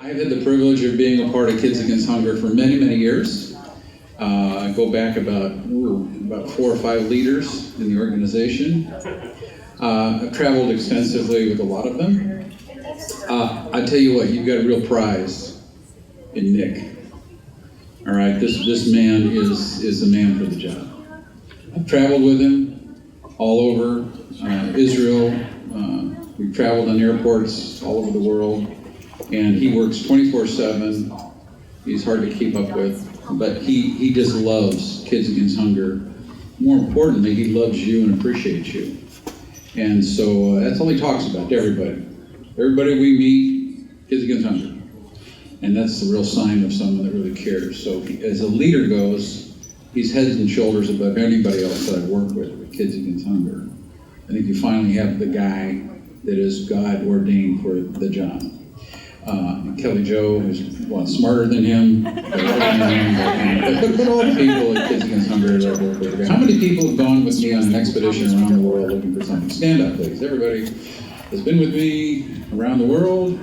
I've had the privilege of being a part of Kids Against Hunger for many, many years. I go back about 4 or 5 leaders in the organization. I've traveled extensively with a lot of them. I tell you what, you've got a real prize in Nick. All right, this man is the man for the job. I've traveled with him all over Israel. We've traveled on airports all over the world, and he works 24/7. He's hard to keep up with, but he just loves Kids Against Hunger. More importantly, he loves you and appreciates you. And so that's all he talks about to everybody. Everybody we meet, Kids Against Hunger. And that's the real sign of someone that really cares. So as a leader goes, he's heads and shoulders above anybody else that I've worked with Kids Against Hunger. I think you finally have the guy that is God ordained for the job. Kelly Jo is a lot smarter than him, but all the people at Kids Against Hunger that I've worked with. How many people have gone with me on an expedition around the world looking for something? Stand up, please. Everybody has been with me around the world,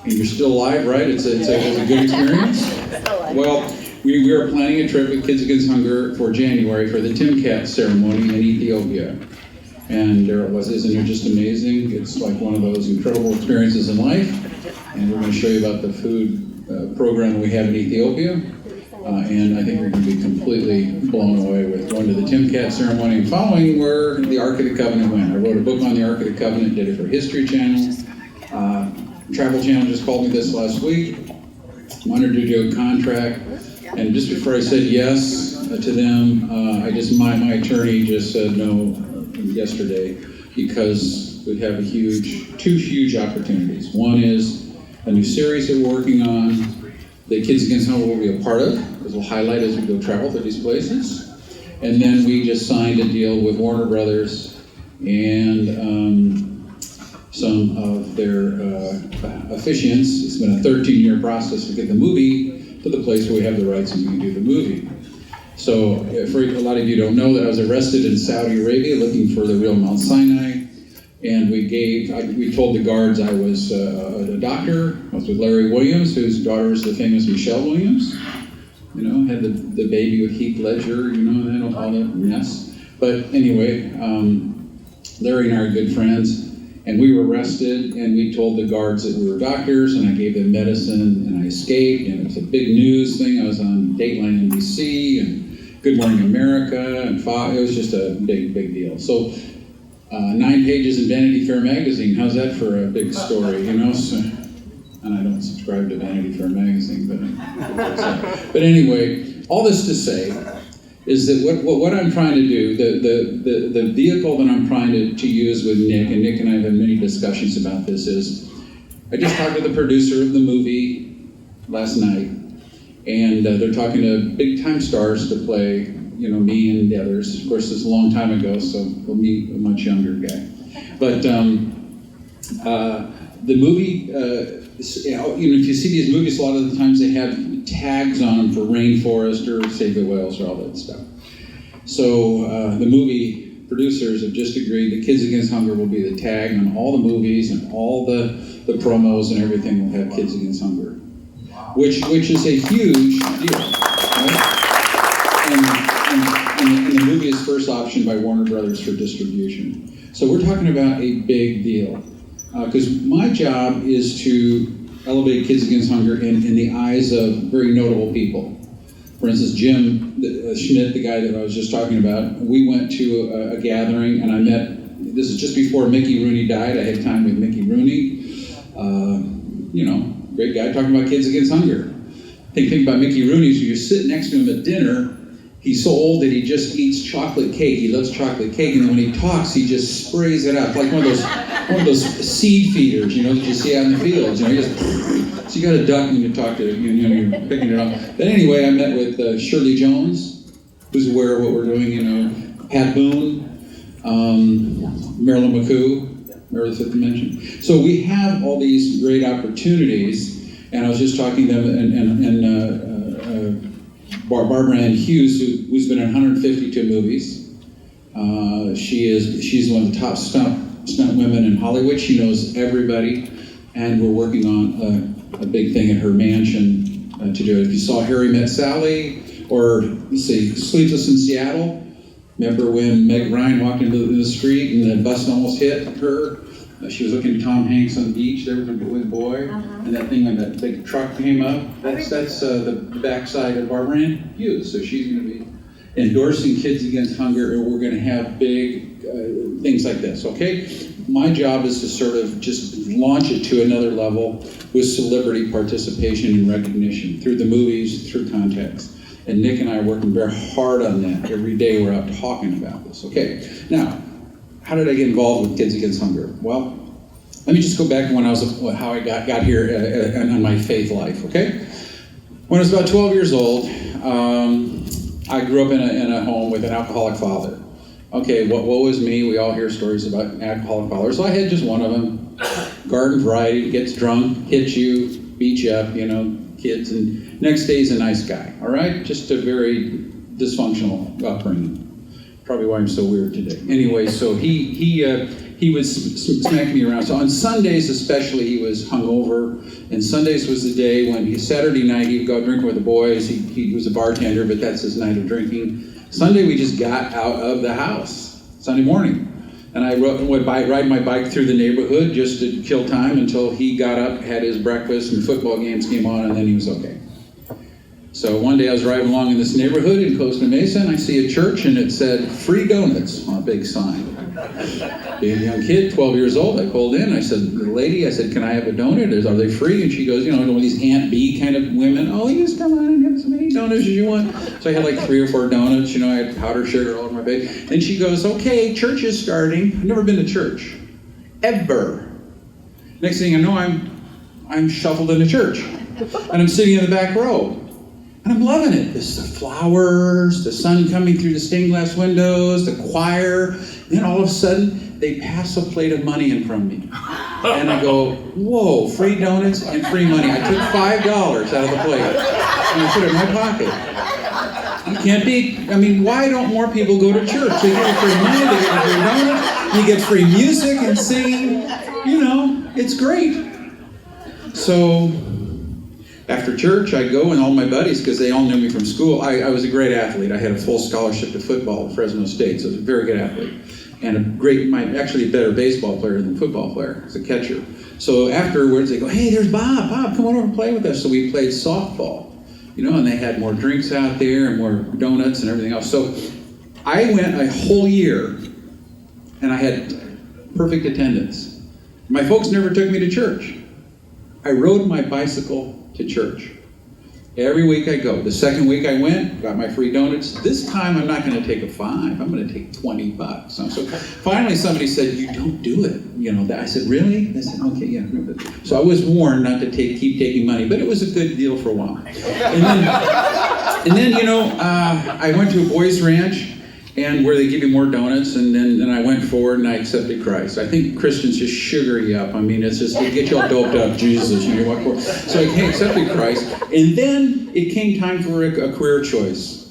and you're still alive, right? It's a good experience. Well, we are planning a trip with Kids Against Hunger for January for the Timkat ceremony in Ethiopia. And there it was, isn't it just amazing? It's like one of those incredible experiences in life. And we're going to show you about the food program we have in Ethiopia. And I think you're going to be completely blown away with going to the Timkat ceremony and following where the Ark of the Covenant went. I wrote a book on the Ark of the Covenant, did it for History Channel. Travel Channel just called me this last week. Wanted to do a contract. And just before I said yes to them, my attorney just said no yesterday, because we have two huge opportunities. One is a new series that we're working on that Kids Against Hunger will be a part of, because we'll highlight as we go travel to these places. And then we just signed a deal with Warner Brothers and some of their officiants. It's been a 13-year process to get the movie to the place where we have the rights and we can do the movie. So, for a lot of you don't know that I was arrested in Saudi Arabia looking for the real Mount Sinai, and we told the guards I was a doctor. I was with Larry Williams, whose daughter is the famous Michelle Williams. You know, had the baby with Heath Ledger, you know, and all that mess. But anyway, Larry and I are good friends, and we were arrested, and we told the guards that we were doctors, and I gave them medicine, and I escaped, and it was a big news thing. I was on Dateline NBC, and Good Morning America, and Fox. It was just a big deal. So 9 pages in Vanity Fair magazine. How's that for a big story, you know? So, and I don't subscribe to Vanity Fair magazine, but anyway, all this to say is that what I'm trying to do, the vehicle that I'm trying to use with Nick, and Nick and I have had many discussions about this, is I just talked to the producer of the movie last night, and they're talking to big-time stars to play, you know, me and the others. Of course, this is a long time ago, so we'll meet a much younger guy. But the movie, you know, if you see these movies, a lot of the times they have tags on them for rainforest or save the whales or all that stuff. So the movie producers have just agreed that Kids Against Hunger will be the tag on all the movies, and all the promos and everything will have Kids Against Hunger, which is a huge deal. Right? And the movie is first optioned by Warner Brothers for distribution. So we're talking about a big deal. Because my job is to elevate Kids Against Hunger in the eyes of very notable people. For instance, Jim Schmidt, the guy that I was just talking about, we went to a gathering, and I met, this is just before Mickey Rooney died. I had time with Mickey Rooney. You know, great guy talking about Kids Against Hunger. Think about Mickey Rooney, so you sit next to him at dinner. He's so old that he just eats chocolate cake. He loves chocolate cake, and then when he talks, he just sprays it out, like one of those seed feeders, you know, that you see out in the fields. You know, so you got to duck when you talk to, you know, you're picking it up. But anyway, I met with Shirley Jones, who's aware of what we're doing. You know, Pat Boone, Marilyn McCoo, remember the Fifth Dimension. So we have all these great opportunities, and I was just talking to them, and Barbara Ann Hughes, who's been in 152 movies. She's one of the top stunt women in Hollywood. She knows everybody, and we're working on a big thing at her mansion to do it. If you saw Harry Met Sally, or let's see, Sleepless in Seattle, remember when Meg Ryan walked into the street and the bus almost hit her? She was looking at Tom Hanks on the beach there with a boy, and that thing when that big truck came up, that's the backside of Barbara Ann Hughes. So she's going to be endorsing Kids Against Hunger, and we're going to have big things like this, okay? My job is to sort of just launch it to another level with celebrity participation and recognition through the movies, through context. And Nick and I are working very hard on that. Every day we're out talking about this, okay? Now, how did I get involved with Kids Against Hunger? Well, let me just go back to when I was, how I got here on my faith life, okay? When I was about 12 years old, I grew up in a home with an alcoholic father. Okay, what was me? We all hear stories about alcoholic fathers. So I had just one of them, garden variety, gets drunk, hits you, beats you up, kids, and next day he's a nice guy, all right? Just a very dysfunctional upbringing. Probably why I'm so weird today. Anyway, so he was smacking me around. So on Sundays especially, he was hungover. And Sundays was the day when Saturday night he'd go drinking with the boys. He was a bartender, but that's his night of drinking. Sunday we just got out of the house, Sunday morning. And I would ride my bike through the neighborhood just to kill time until he got up, had his breakfast, and football games came on, and then he was okay. So one day I was driving along in this neighborhood in Costa Mesa, and I see a church, and it said, "Free donuts" on a big sign. Being a young kid, 12 years old, I pulled in. I said to the lady, "Can I have a donut? Are they free?" And she goes, one of these Aunt B kind of women, "Oh, you just come on and have as many donuts as you want." So I had like 3 or 4 donuts. I had powdered sugar all over my face. Then she goes, "Okay, church is starting." I've never been to church, ever. Next thing I know, I'm shuffled into church, and I'm sitting in the back row. And I'm loving it. This the flowers, the sun coming through the stained glass windows, the choir. Then all of a sudden, they pass a plate of money in front of me. And I go, whoa, free donuts and free money. I took $5 out of the plate and I put it in my pocket. You can't beat, why don't more people go to church? They get free money, they get free donuts, you get free music and singing. It's great. So, after church, I'd go, and all my buddies, because they all knew me from school, I was a great athlete. I had a full scholarship to football at Fresno State, so I was a very good athlete. And actually a better baseball player than football player, as a catcher. So afterwards, they go, "Hey, there's Bob. Bob, come on over and play with us." So we played softball, and they had more drinks out there and more donuts and everything else. So I went a whole year, and I had perfect attendance. My folks never took me to church. I rode my bicycle to church. Every week I go. The second week I went, got my free donuts. This time I'm not going to take a $5. I'm going to take $20. So finally somebody said, "You don't do it." I said, "Really?" I said, "Okay, yeah." So I was warned not to keep taking money, but it was a good deal for a while. And then I went to a boys' ranch, and where they give you more donuts, and then I went forward and I accepted Christ. I think Christians just sugar you up. It's just, they get you all doped up, Jesus, what for? So I accepted Christ, and then it came time for a career choice.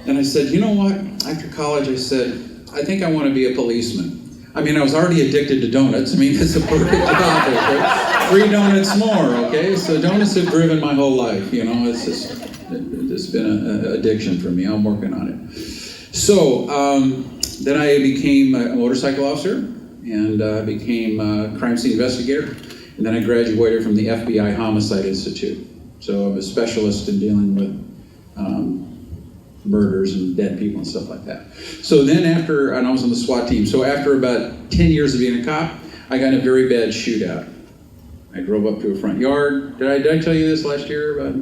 And I said, you know what? After college, I said, I think I want to be a policeman. I was already addicted to donuts. It's a perfect job, okay? Free donuts more, okay? So donuts have driven my whole life, it's been an addiction for me. I'm working on it. So then I became a motorcycle officer and became a crime scene investigator. And then I graduated from the FBI Homicide Institute. So I'm a specialist in dealing with murders and dead people and stuff like that. So then and I was on the SWAT team. So after about 10 years of being a cop, I got in a very bad shootout. I drove up to a front yard. Did I tell you this last year about?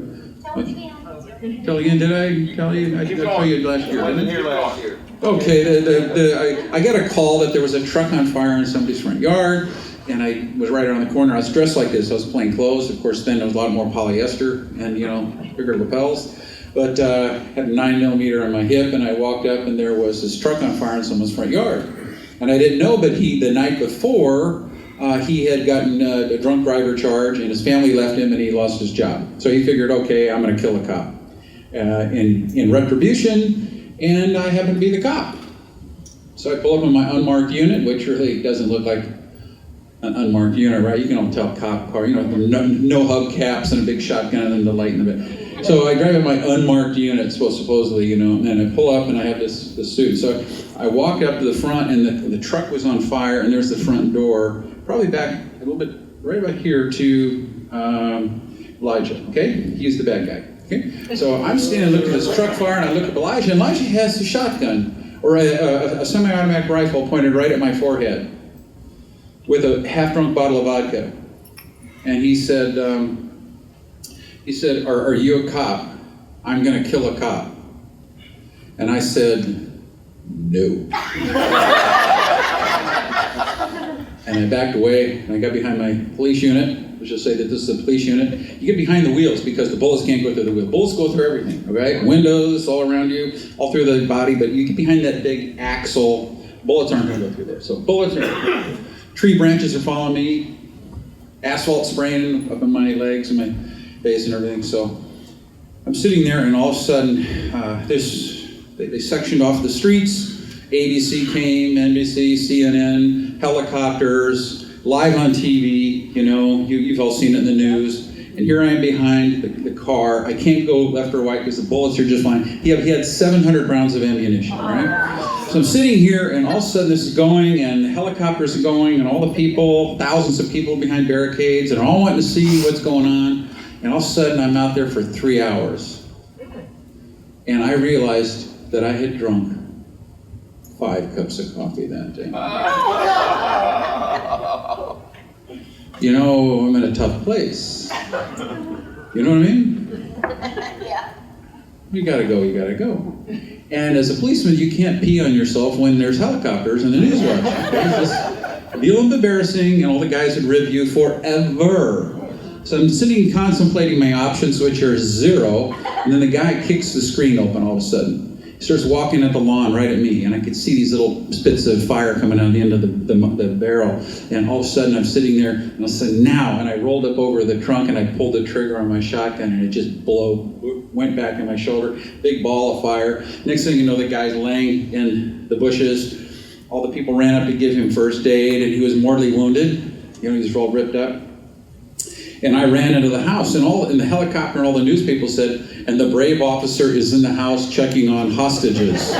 Tell again, did I tell you? I did tell you last year. I wasn't here last year. Okay, I got a call that there was a truck on fire in somebody's front yard, and I was right around the corner. I was dressed like this. I was plain clothes. Of course, then there was a lot more polyester and, bigger lapels. But had a 9mm on my hip, and I walked up, and there was this truck on fire in someone's front yard. And I didn't know, but the night before, he had gotten a drunk driver charge, and his family left him, and he lost his job. So he figured, okay, I'm going to kill a cop in retribution, and I happen to be the cop. So I pull up in my unmarked unit, which really doesn't look like an unmarked unit, right? You can all tell cop car, no hubcaps and a big shotgun and the light in the back. So I drive in my unmarked unit, supposedly, and I pull up and I have this suit. So I walk up to the front and the truck was on fire, and there's the front door, probably back a little bit, right about here to Elijah, okay? He's the bad guy, okay? So I'm standing looking at this truck fire, and I look at Elijah, and Elijah has a shotgun, or a semi-automatic rifle pointed right at my forehead with a half-drunk bottle of vodka. And he said, are you a cop? I'm gonna kill a cop. And I said, no. And I backed away, and I got behind my police unit. Let's just say that this is a police unit. You get behind the wheels because the bullets can't go through the wheels. Bullets go through everything, okay? Windows all around you, all through the body, but you get behind that big axle, bullets aren't gonna go through there. So bullets are, tree branches are following me, asphalt spraying up in my legs and my face and everything. So I'm sitting there, and all of a sudden, they sectioned off the streets. ABC came, NBC, CNN, helicopters, live on TV, you've all seen it in the news. And here I am behind the car. I can't go left or right because the bullets are just flying. He had 700 rounds of ammunition, right? So I'm sitting here, and all of a sudden this is going, and the helicopters are going, and all the people, thousands of people behind barricades, and all wanting to see what's going on. And all of a sudden I'm out there for 3 hours. And I realized that I had drunk 5 cups of coffee that day. I'm in a tough place. You know what I mean? Yeah. You gotta go. And as a policeman, you can't pee on yourself when there's helicopters and the news watch. It's just a deal of embarrassing, and all the guys would rib you forever. So I'm sitting contemplating my options, which are 0, and then the guy kicks the screen open all of a sudden. He starts walking at the lawn right at me, and I could see these little spits of fire coming out the end of the barrel. And all of a sudden I'm sitting there, and I said, now, and I rolled up over the trunk and I pulled the trigger on my shotgun, and it just went back in my shoulder, big ball of fire. Next thing you know, the guy's laying in the bushes. All the people ran up to give him first aid, and he was mortally wounded. He was all ripped up. And I ran into the house, and in the helicopter, and all the news people said, and the brave officer is in the house checking on hostages.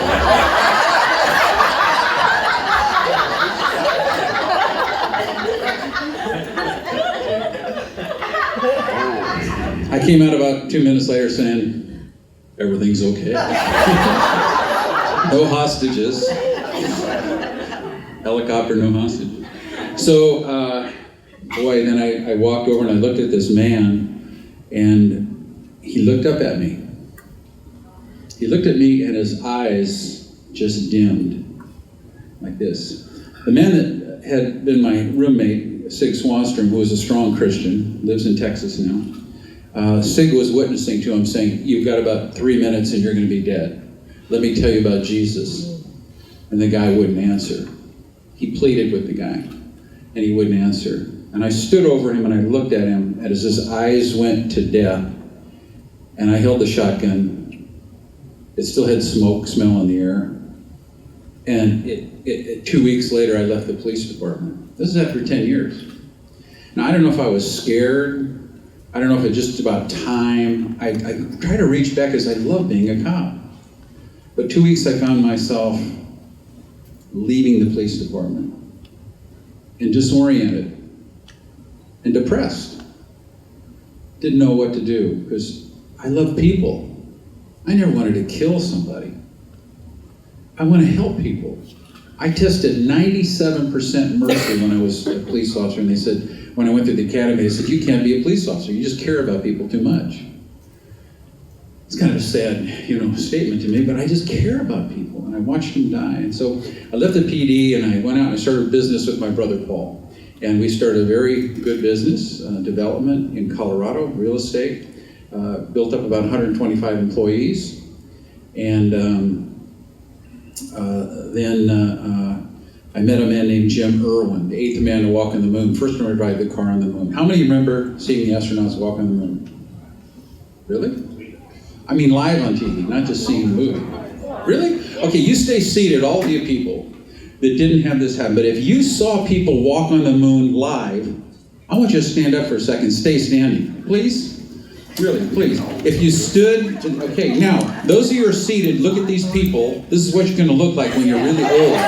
I came out about 2 minutes later saying, everything's okay. No hostages. Helicopter, no hostages. So, then I walked over and I looked at this man, and he looked up at me. He looked at me, and his eyes just dimmed, like this. The man that had been my roommate, Sig Swanstrom, who was a strong Christian, lives in Texas now. Sig was witnessing to him, saying, you've got about 3 minutes and you're going to be dead. Let me tell you about Jesus. And the guy wouldn't answer. He pleaded with the guy, and he wouldn't answer. And I stood over him and I looked at him as his eyes went to death. And I held the shotgun. It still had smoke smell in the air. And 2 weeks later, I left the police department. This is after 10 years. Now, I don't know if I was scared. I don't know if it's just about time. I try to reach back because I love being a cop. But 2 weeks, I found myself leaving the police department and disoriented and depressed. Didn't know what to do because I love people. I never wanted to kill somebody. I want to help people. I tested 97% mercy when I was a police officer, and they said, when I went through the academy, they said, you can't be a police officer. You just care about people too much. It's kind of a sad, statement to me, but I just care about people, and I watched them die. And so I left the PD, and I went out and I started a business with my brother Paul. And we started a very good business, development in Colorado, real estate, built up about 125 employees. And then I met a man named Jim Irwin, the 8th man to walk on the moon, first one to drive the car on the moon. How many remember seeing the astronauts walk on the moon? Really? I mean live on TV, not just seeing the movie. Really? Okay, you stay seated, all of you people. that didn't have this happen. But if you saw people walk on the moon live, I want you to stand up for a second. Stay standing, please. Really, please. If you stood, okay, now, those of you who are seated, look at these people. This is what you're going to look like when you're really old.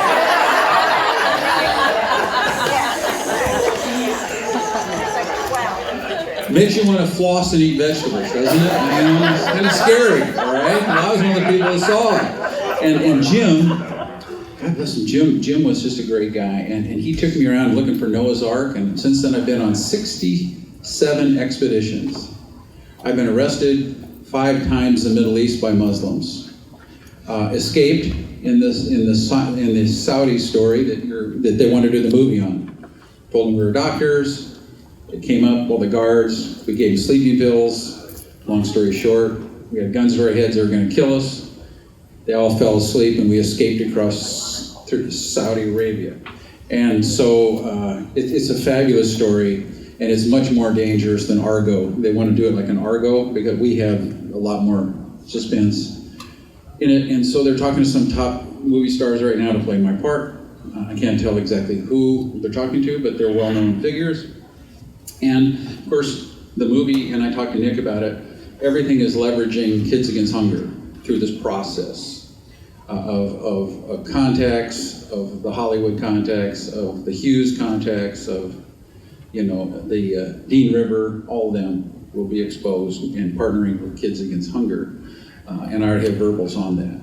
Makes you want to floss and eat vegetables, doesn't it? You know, it's kind of scary, all right? And I was one of the people that saw it. And Jim, God bless him, Jim was just a great guy. And he took me around looking for Noah's Ark. And since then, I've been on 67 expeditions. I've been arrested 5 times in the Middle East by Muslims. Escaped in the Saudi story that they wanted to do the movie on. Told them we were doctors. It came up, all the guards. We gave them sleeping pills. Long story short, we had guns to our heads. They were going to kill us. They all fell asleep, and we escaped across through Saudi Arabia. And so it's a fabulous story. And it's much more dangerous than Argo. They want to do it like an Argo because we have a lot more suspense in it. And so they're talking to some top movie stars right now to play my part. I can't tell exactly who they're talking to, but they're well-known figures. And of course, the movie, and I talked to Nick about it, everything is leveraging Kids Against Hunger through this process of contacts, of the Hollywood contacts, of the Hughes contacts, of the Dean River, all of them will be exposed in partnering with Kids Against Hunger. And I already have verbals on that.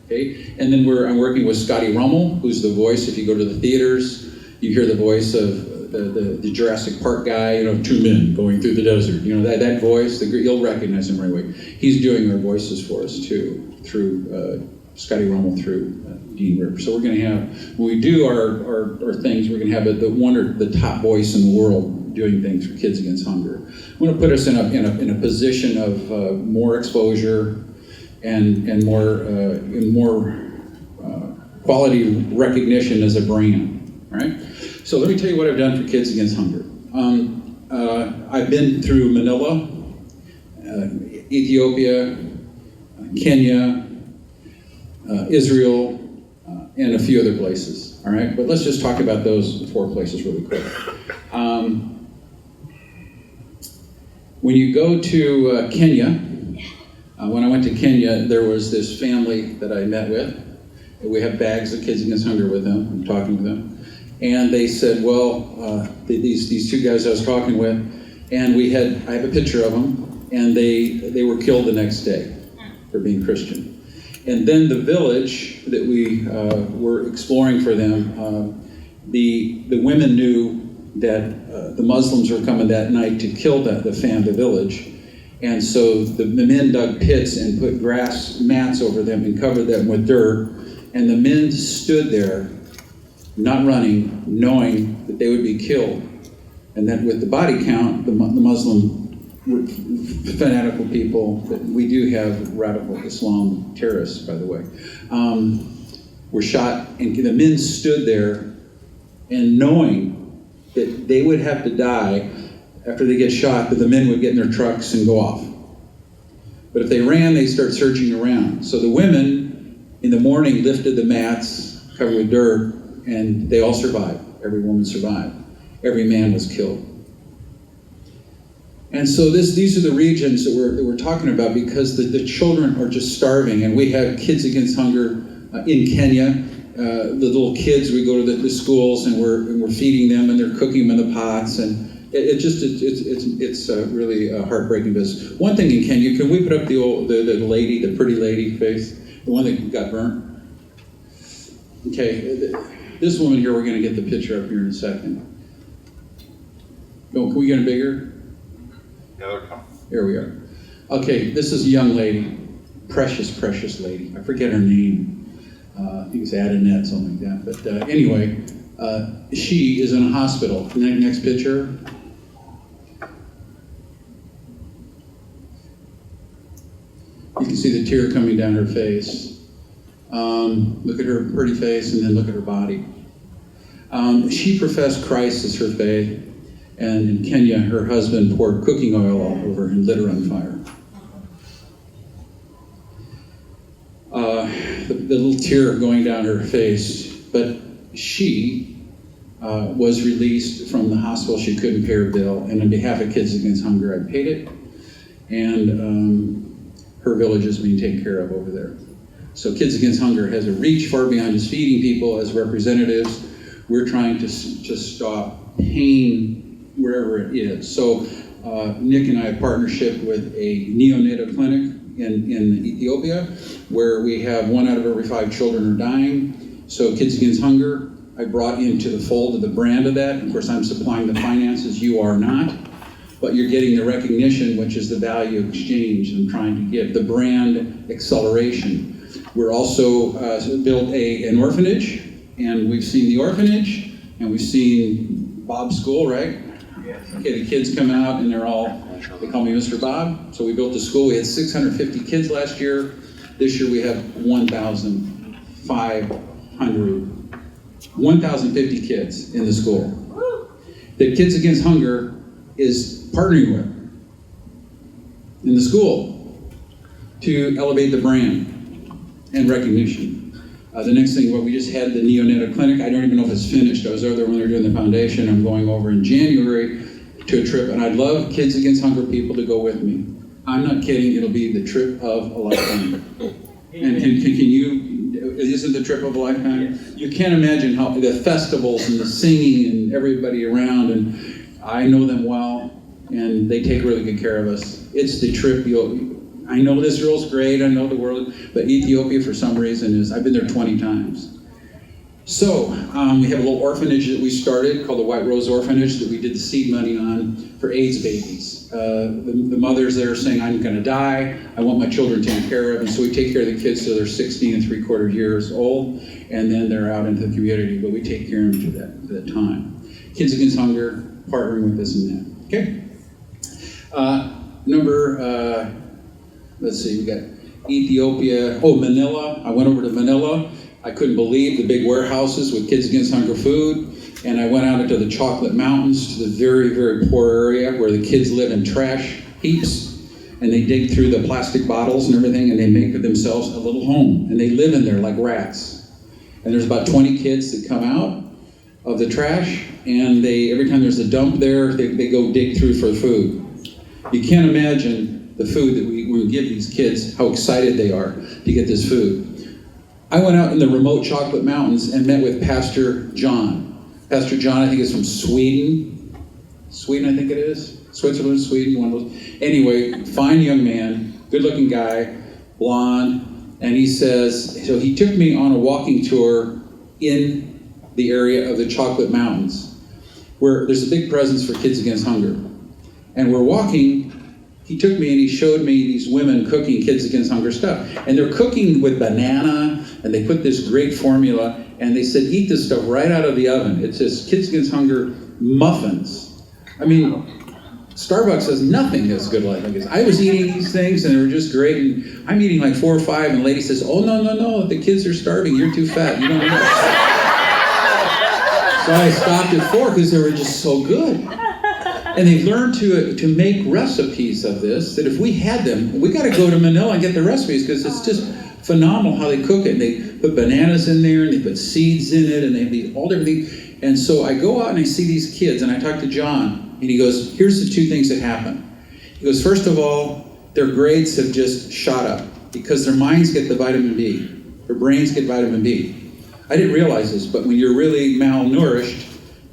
Okay? And then I'm working with Scotty Rummel, who's the voice, if you go to the theaters, you hear the voice of the Jurassic Park guy, 2 men going through the desert. That voice, you'll recognize him right away. He's doing our voices for us too, through Scotty Rummel, through Dean River. So we're going to have, when we do our things, we're going to have the top voice in the world doing things for Kids Against Hunger. We want to put us in a position of more exposure and more quality recognition as a brand. All right. So let me tell you what I've done for Kids Against Hunger. I've been through Manila, Ethiopia, Kenya, Israel, and a few other places, all right? But let's just talk about those 4 places really quick. When you go to Kenya, when I went to Kenya, there was this family that I met with. We have bags of Kids Against Hunger with them. I'm talking with them. And they said, well, these 2 guys I was talking with, and I have a picture of them, and they were killed the next day for being Christian. And then the village that we were exploring for them, the women knew that the Muslims were coming that night to kill the village. And so the men dug pits and put grass mats over them and covered them with dirt. And the men stood there, not running, knowing that they would be killed. And that with the body count, the Muslim fanatical people, that we do have radical Islam terrorists, by the way, were shot, and the men stood there and knowing that they would have to die after they get shot, that the men would get in their trucks and go off. But if they ran, they start searching around. So the women in the morning lifted the mats covered with dirt, and they all survived. Every woman survived. Every man was killed. And so these are the regions that we're talking about, because the children are just starving. And we have Kids Against Hunger in Kenya. The little kids, we go to the schools and we're feeding them, and they're cooking them in the pots, and it's really a heartbreaking business. One thing in Kenya, can we put up the lady, the pretty lady face, the one that got burnt? Okay, this woman here, we're going to get the picture up here in a second. Oh, can we get it bigger? Yeah, they're coming. Here we are. Okay, this is a young lady, precious, precious lady. I forget her name. I think it's Adanette, something like that. But anyway, she is in a hospital. Next picture. You can see the tear coming down her face. Look at her pretty face, and then look at her body. She professed Christ as her faith, and in Kenya, her husband poured cooking oil all over and lit her on fire. The little tear going down her face, but she was released from the hospital. She couldn't pay her bill, and on behalf of Kids Against Hunger, I paid it, and her village is being taken care of over there. So Kids Against Hunger has a reach far beyond just feeding people. As representatives, we're trying to stop pain wherever it is. So Nick and I have a partnership with a neonatal clinic in Ethiopia, where we have 1 out of every 5 children are dying. So Kids Against Hunger, I brought into the fold of the brand of that. Of course, I'm supplying the finances, you are not. But you're getting the recognition, which is the value exchange I'm trying to give, the brand acceleration. We're also built an orphanage, and we've seen the orphanage, and we've seen Bob's school, right? Yes. Okay, the kids come out, and they call me Mr. Bob. So we built a school. We had 650 kids last year. This year we have 1,050 kids in the school that Kids Against Hunger is partnering with in the school to elevate the brand and recognition. The next thing, we just had the neonatal clinic. I don't even know if it's finished. I was over there when they were doing the foundation. I'm going over in January to a trip, and I'd love Kids Against Hunger people to go with me. I'm not kidding. It'll be the trip of a lifetime. And can you, isn't the trip of a lifetime? Yes. You can't imagine how the festivals and the singing and everybody around, and I know them well, and they take really good care of us. It's the trip. I know Israel's great, I know the world, but Ethiopia for some reason I've been there 20 times. So we have a little orphanage that we started called the White Rose Orphanage that we did the seed money on for AIDS babies. The mothers there are saying, I'm going to die, I want my children taken care of, and so we take care of the kids till they're 16 and 3/4 years old, and then they're out into the community, but we take care of them to that time. Kids Against Hunger, partnering with us in that. Okay? Let's see, we got Ethiopia. Oh, Manila. I went over to Manila. I couldn't believe the big warehouses with Kids Against Hunger food. And I went out into the Chocolate Mountains, to the very, very poor area where the kids live in trash heaps. And they dig through the plastic bottles and everything, and they make for themselves a little home. And they live in there like rats. And there's about 20 kids that come out of the trash, and every time there's a dump there, they go dig through for food. You can't imagine the food that we give these kids, how excited they are to get this food. I went out in the remote Chocolate Mountains and met with Pastor John. Pastor John, I think, is from Sweden. Sweden, I think it is. Switzerland, Sweden, one of those. Anyway, fine young man, good-looking guy, blonde, and he says, so he took me on a walking tour in the area of the Chocolate Mountains, where there's a big presence for Kids Against Hunger. And we're walking. He took me and he showed me these women cooking Kids Against Hunger stuff. And they're cooking with banana, and they put this great formula, and they said, eat this stuff right out of the oven. It's just Kids Against Hunger muffins. I mean, Starbucks has nothing that's good like this. I was eating these things, and they were just great, and I'm eating like 4 or 5, and the lady says, oh, no, the kids are starving. You're too fat. You don't know. So I stopped at 4 because they were just so good. And they've learned to make recipes of this, that if we had them, we got to go to Manila and get the recipes, because it's just phenomenal how they cook it. And they put bananas in there, and they put seeds in it, and they leave all everything. And so I go out and I see these kids, and I talk to John, and he goes, here's the 2 things that happen. He goes, first of all, their grades have just shot up because their minds get the vitamin B. Their brains get vitamin B. I didn't realize this, but when you're really malnourished,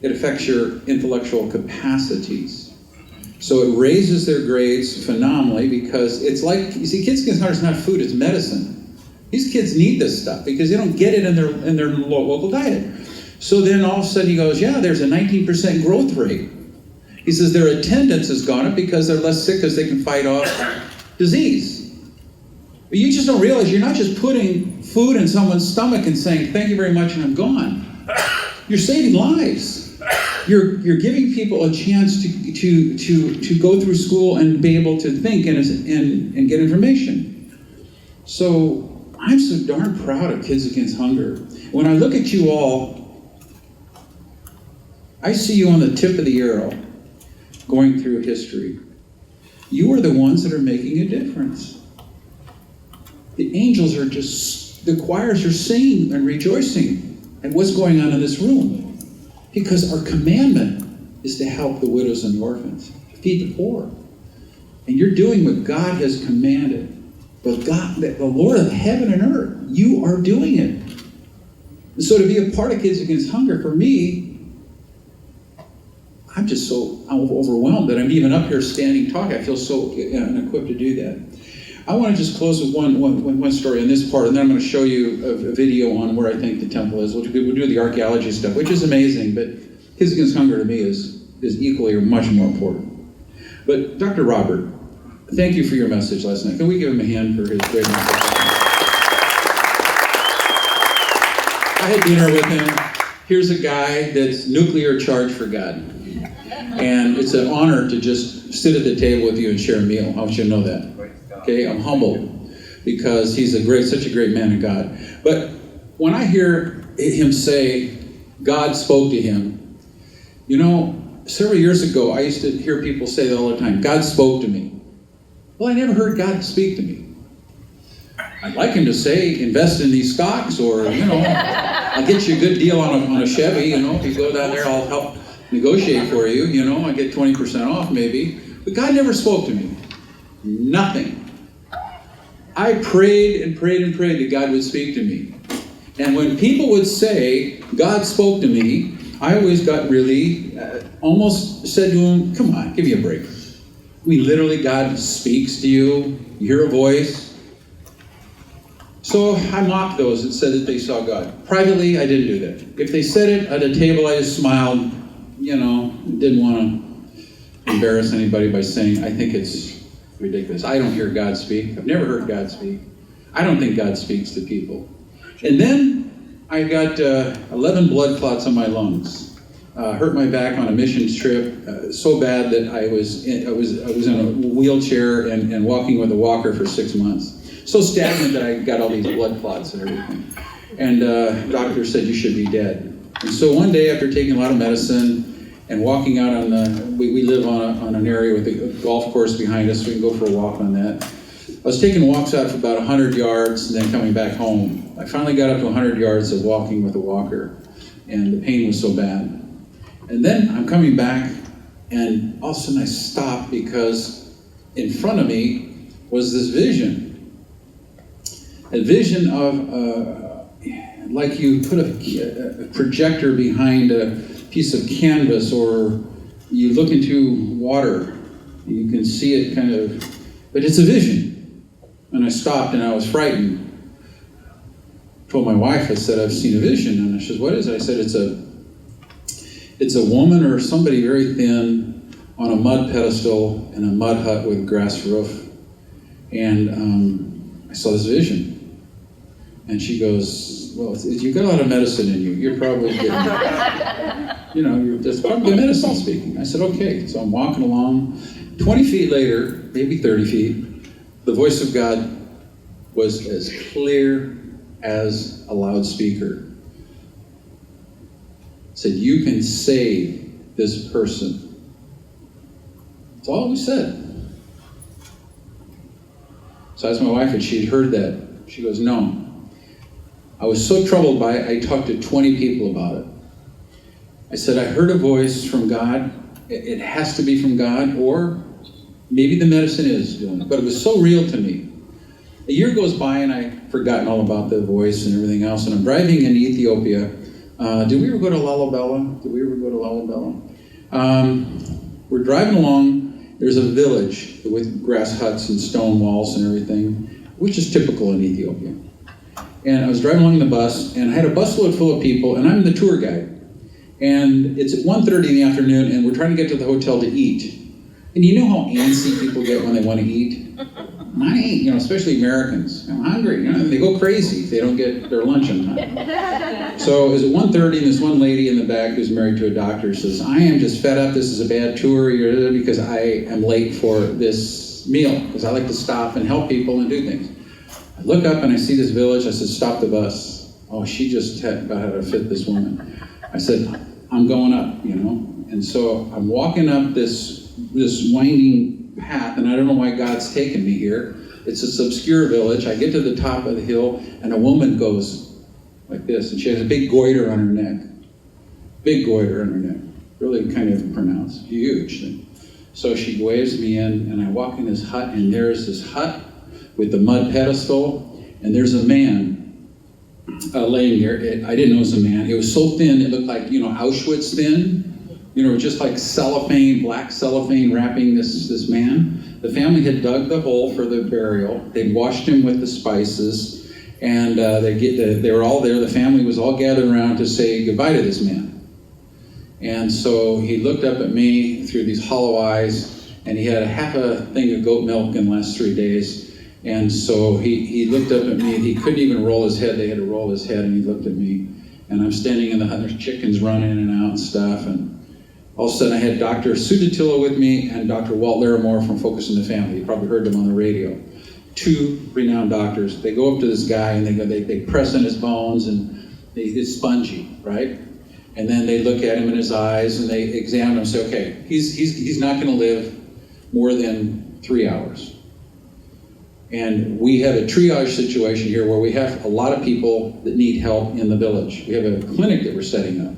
it affects your intellectual capacities. So it raises their grades phenomenally, because it's like, you see, Kids Against Hunger is not food, it's medicine. These kids need this stuff because they don't get it in their local diet. So then all of a sudden he goes, yeah, there's a 19% growth rate. He says their attendance has gone up because they're less sick because they can fight off disease. But you just don't realize you're not just putting food in someone's stomach and saying, thank you very much, and I'm gone. You're saving lives. You're giving people a chance to go through school and be able to think and get information. So I'm so darn proud of Kids Against Hunger. When I look at you all, I see you on the tip of the arrow going through history. You are the ones that are making a difference. The angels are the choirs are singing and rejoicing and what's going on in this room. Because our commandment is to help the widows and the orphans, to feed the poor. And you're doing what God has commanded. But God, the Lord of heaven and earth, you are doing it. And so to be a part of Kids Against Hunger, for me, I'm just so overwhelmed that I'm even up here standing talking. I feel so unequipped to do that. I want to just close with one story on this part, and then I'm going to show you a video on where I think the temple is. We'll do the archaeology stuff, which is amazing, but Kids Against Hunger to me is equally or much more important. But Dr. Robert, thank you for your message last night. Can we give him a hand for his great message? I had dinner with him. Here's a guy that's nuclear charged for God. And it's an honor to just sit at the table with you and share a meal. I want you to know that. Okay, I'm humbled because he's such a great man of God. But when I hear him say God spoke to him, you know, several years ago I used to hear people say that all the time, God spoke to me. Well, I never heard God speak to me. I'd like him to say, invest in these stocks, or, you know, I'll get you a good deal on a Chevy, you know, if you go down there, I'll help negotiate for you, you know, I get 20% off maybe. But God never spoke to me. Nothing. I prayed and prayed and prayed that God would speak to me. And when people would say, God spoke to me, I always got really, almost said to him, come on, give me a break. I mean, literally, God speaks to you, you hear a voice. So I mocked those that said that they saw God. Privately, I didn't do that. If they said it at a table, I just smiled, you know, didn't want to embarrass anybody by saying, I think it's ridiculous. I don't hear God speak. I've never heard God speak. I don't think God speaks to people. And then I got 11 blood clots on my lungs. Hurt my back on a missions trip so bad that I was in a wheelchair and walking with a walker for 6 months. So stagnant that I got all these blood clots and everything. And the doctor said you should be dead. And so one day after taking a lot of medicine and walking out on we live on an area with a golf course behind us, so we can go for a walk on that. I was taking walks out for about 100 yards and then coming back home. I finally got up to 100 yards of walking with a walker, and the pain was so bad. And then I'm coming back, and all of a sudden I stopped because in front of me was this vision. A vision of, like you put a projector behind a piece of canvas, or you look into water, you can see it kind of, but it's a vision. And I stopped and I was frightened. Told my wife, I said, I've seen a vision. And she says, what is it? I said, it's a woman or somebody very thin on a mud pedestal in a mud hut with a grass roof. And I saw this vision. And she goes, well, you've got a lot of medicine in you. You're probably getting, that's probably the medicine speaking. I said, okay. So I'm walking along. 20 feet later, maybe 30 feet, the voice of God was as clear as a loudspeaker. It said, you can save this person. That's all we said. So I asked my wife if she'd heard that. She goes, no. I was so troubled by it, I talked to 20 people about it. I said, I heard a voice from God. It has to be from God, or maybe the medicine is doing it. But it was so real to me. A year goes by and I've forgotten all about the voice and everything else, and I'm driving in Ethiopia. Did we ever go to Lalibela? We're driving along. There's a village with grass huts and stone walls and everything, which is typical in Ethiopia. And I was driving along the bus, and I had a busload full of people, and I'm the tour guide. And it's at 1:30 in the afternoon, and we're trying to get to the hotel to eat. And you know how antsy people get when they want to eat? I ain't, especially Americans. I'm hungry. They go crazy if they don't get their lunch on time. So it was at 1:30, and this one lady in the back who's married to a doctor says, I am just fed up. This is a bad tour because I am late for this meal, because I like to stop and help people and do things. I look up and I see this village. I said, stop the bus. Oh, she just had about how to fit this woman. I said, I'm going up, And so I'm walking up this winding path, and I don't know why God's taken me here. It's this obscure village. I get to the top of the hill, and a woman goes, like this, and she has a big goiter on her neck. Big goiter on her neck. Really kind of pronounced. Huge thing. So she waves me in, and I walk in this hut, and there's this hut with the mud pedestal, and there's a man laying there. I didn't know it was a man. It was so thin, it looked like, Auschwitz thin. Just like cellophane, black cellophane wrapping this man. The family had dug the hole for the burial. They'd washed him with the spices, and they were all there. The family was all gathered around to say goodbye to this man. And so he looked up at me through these hollow eyes, and he had a half a thing of goat milk in the last 3 days. And so he looked up at me. He couldn't even roll his head. They had to roll his head, and he looked at me. And I'm standing in the hut. There's chickens running in and out and stuff. And all of a sudden, I had Dr. Sudatilla with me and Dr. Walt Larimore from Focus on the Family. You probably heard them on the radio. 2 renowned doctors. They go up to this guy, and they press in his bones, and it's spongy, right? And then they look at him in his eyes, and they examine him and say, okay, he's not going to live more than 3 hours. And we have a triage situation here where we have a lot of people that need help in the village. We have a clinic that we're setting up.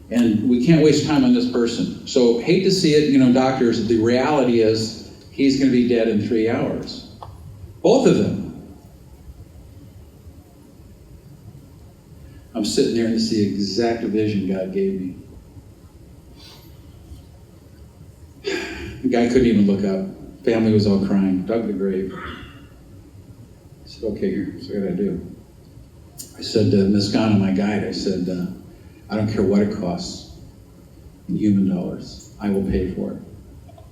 And we can't waste time on this person. So hate to see it, doctors, the reality is he's going to be dead in 3 hours. Both of them. I'm sitting there, and this is the exact vision God gave me. The guy couldn't even look up. Family was all crying. Dug the grave. I said, okay, here's what I gotta do. I said to Miss Ghana, my guide, I said, I don't care what it costs in human dollars. I will pay for it.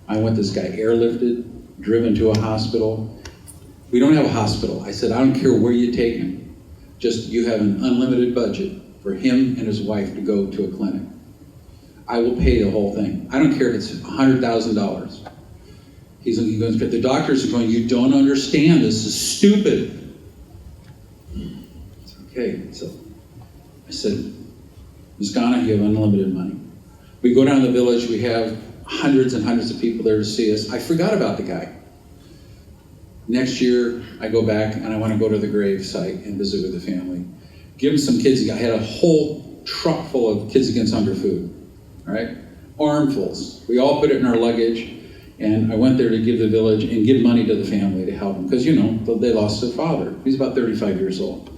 I want this guy airlifted, driven to a hospital. We don't have a hospital. I said, I don't care where you take him. Just you have an unlimited budget for him and his wife to go to a clinic. I will pay the whole thing. I don't care if it's $100,000. He goes, the doctors are going, you don't understand. This is stupid. Okay, so I said, Ms. Ghana, you have unlimited money. We go down to the village. We have hundreds and hundreds of people there to see us. I forgot about the guy. Next year, I go back and I want to go to the grave site and visit with the family. Give them some kids. I had a whole truck full of Kids Against Hunger food, all right? Armfuls. We all put it in our luggage, and I went there to give the village and give money to the family to help them, because, they lost their father. He's about 35 years old.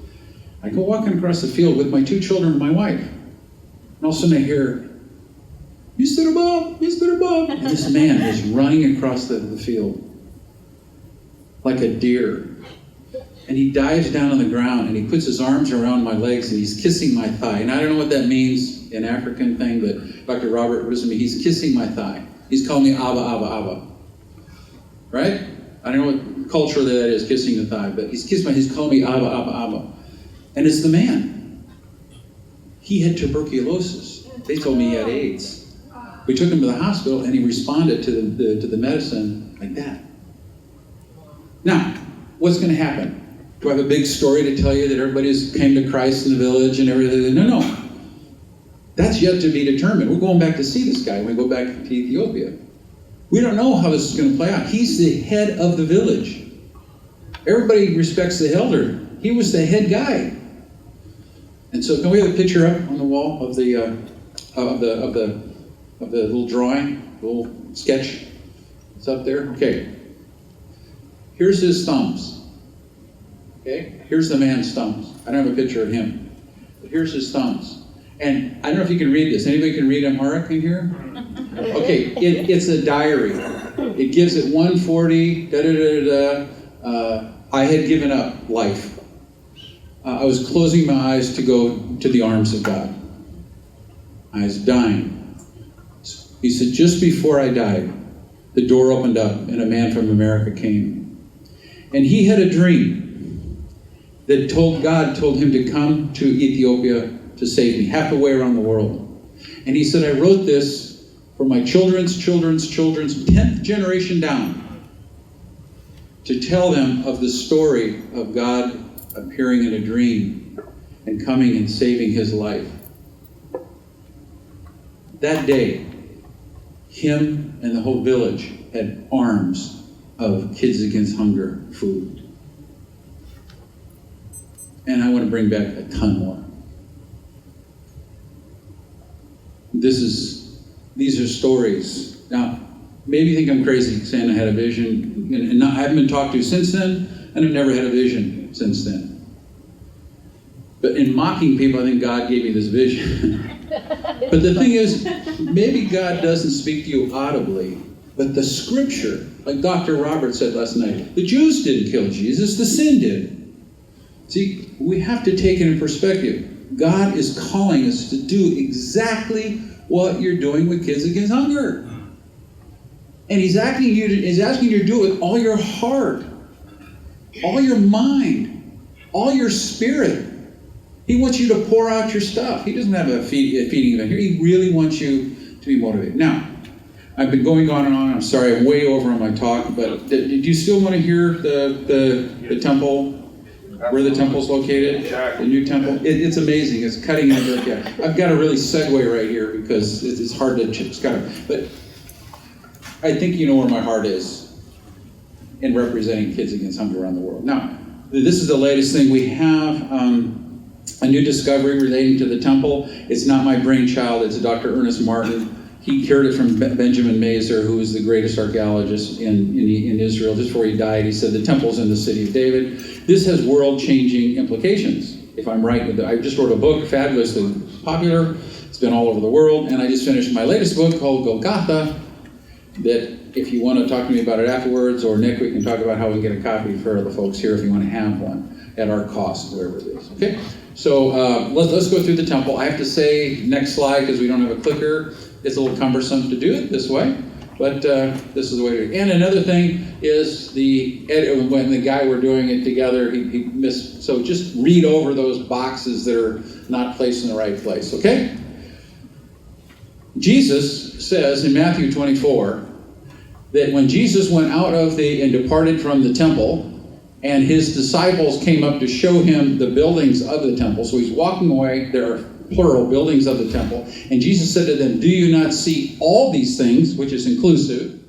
I go walking across the field with my 2 children and my wife, and all of a sudden I hear, Mr. Bob, Mr. Bob, and this man is running across the field like a deer. And he dives down on the ground, and he puts his arms around my legs, and he's kissing my thigh. And I don't know what that means, an African thing, but Dr. Robert, what does it mean? He's kissing my thigh. He's calling me Abba, Abba, Abba. Right? I don't know what culture that is, kissing the thigh, but he's calling me Abba, Abba, Abba. And it's the man. He had tuberculosis. They told me he had AIDS. We took him to the hospital, and he responded to the medicine like that. Now, what's going to happen? Do I have a big story to tell you that everybody's came to Christ in the village and everything? No. That's yet to be determined. We're going back to see this guy when we go back to Ethiopia. We don't know how this is going to play out. He's the head of the village. Everybody respects the elder. He was the head guy. And so, can we have a picture up on the wall of the little drawing, the little sketch? It's up there. Okay. Here's his thumbs. Okay? Here's the man's thumbs. I don't have a picture of him. But here's his thumbs. And I don't know if you can read this. Anybody can read Amharic in here? Okay, it's a diary. It gives it 1:40, I had given up life. I was closing my eyes to go to the arms of God. I was dying. He said, just before I died, the door opened up and a man from America came. And he had a dream that God told him to come to Ethiopia to save me, half the way around the world. And he said, I wrote this for my children's 10th generation down, to tell them of the story of God appearing in a dream and coming and saving his life. That day, him and the whole village had arms of Kids Against Hunger food. And I want to bring back a ton more. These are stories. Now, maybe you think I'm crazy saying I had a vision, and I haven't been talked to since then, and I've never had a vision since then. But in mocking people, I think God gave me this vision. But the thing is, maybe God doesn't speak to you audibly, but the scripture, like Dr. Robert said last night, the Jews didn't kill Jesus, the sin did. See, we have to take it in perspective. God is calling us to do exactly what you're doing with Kids Against Hunger. And He's asking you to do it with all your heart, all your mind, all your spirit. He wants you to pour out your stuff. He doesn't have a feeding event here. He really wants you to be motivated. Now, I've been going on and on. I'm sorry, I'm way over on my talk, but did you still want to hear the temple? Where the temple's located? The new temple? It's amazing. It's cutting edge. Yeah. I've got to really segue right here because it's hard to but I think you know where my heart is in representing Kids Against Hunger around the world. Now, this is the latest thing. We have a new discovery relating to the temple. It's not my brainchild. It's Dr. Ernest Martin. He cured it from Benjamin Mazer, who was the greatest archaeologist in Israel. Just before he died, he said the temple's in the city of David. This has world-changing implications, if I'm right with it. I just wrote a book, fabulously popular. It's been all over the world. And I just finished my latest book called Golgotha, that if you want to talk to me about it afterwards, or Nick, we can talk about how we get a copy for the folks here if you want to have one at our cost, whatever it is. Okay? So let's go through the temple. I have to say, next slide, because we don't have a clicker. It's a little cumbersome to do it this way, but this is the way to do it. And another thing is when the guy we're doing it together, he missed. So just read over those boxes that are not placed in the right place, okay? Jesus says in Matthew 24 that when Jesus went out of and departed from the temple, and his disciples came up to show him the buildings of the temple. So he's walking away. There are plural buildings of the temple. And Jesus said to them, "Do you not see all these things," which is inclusive?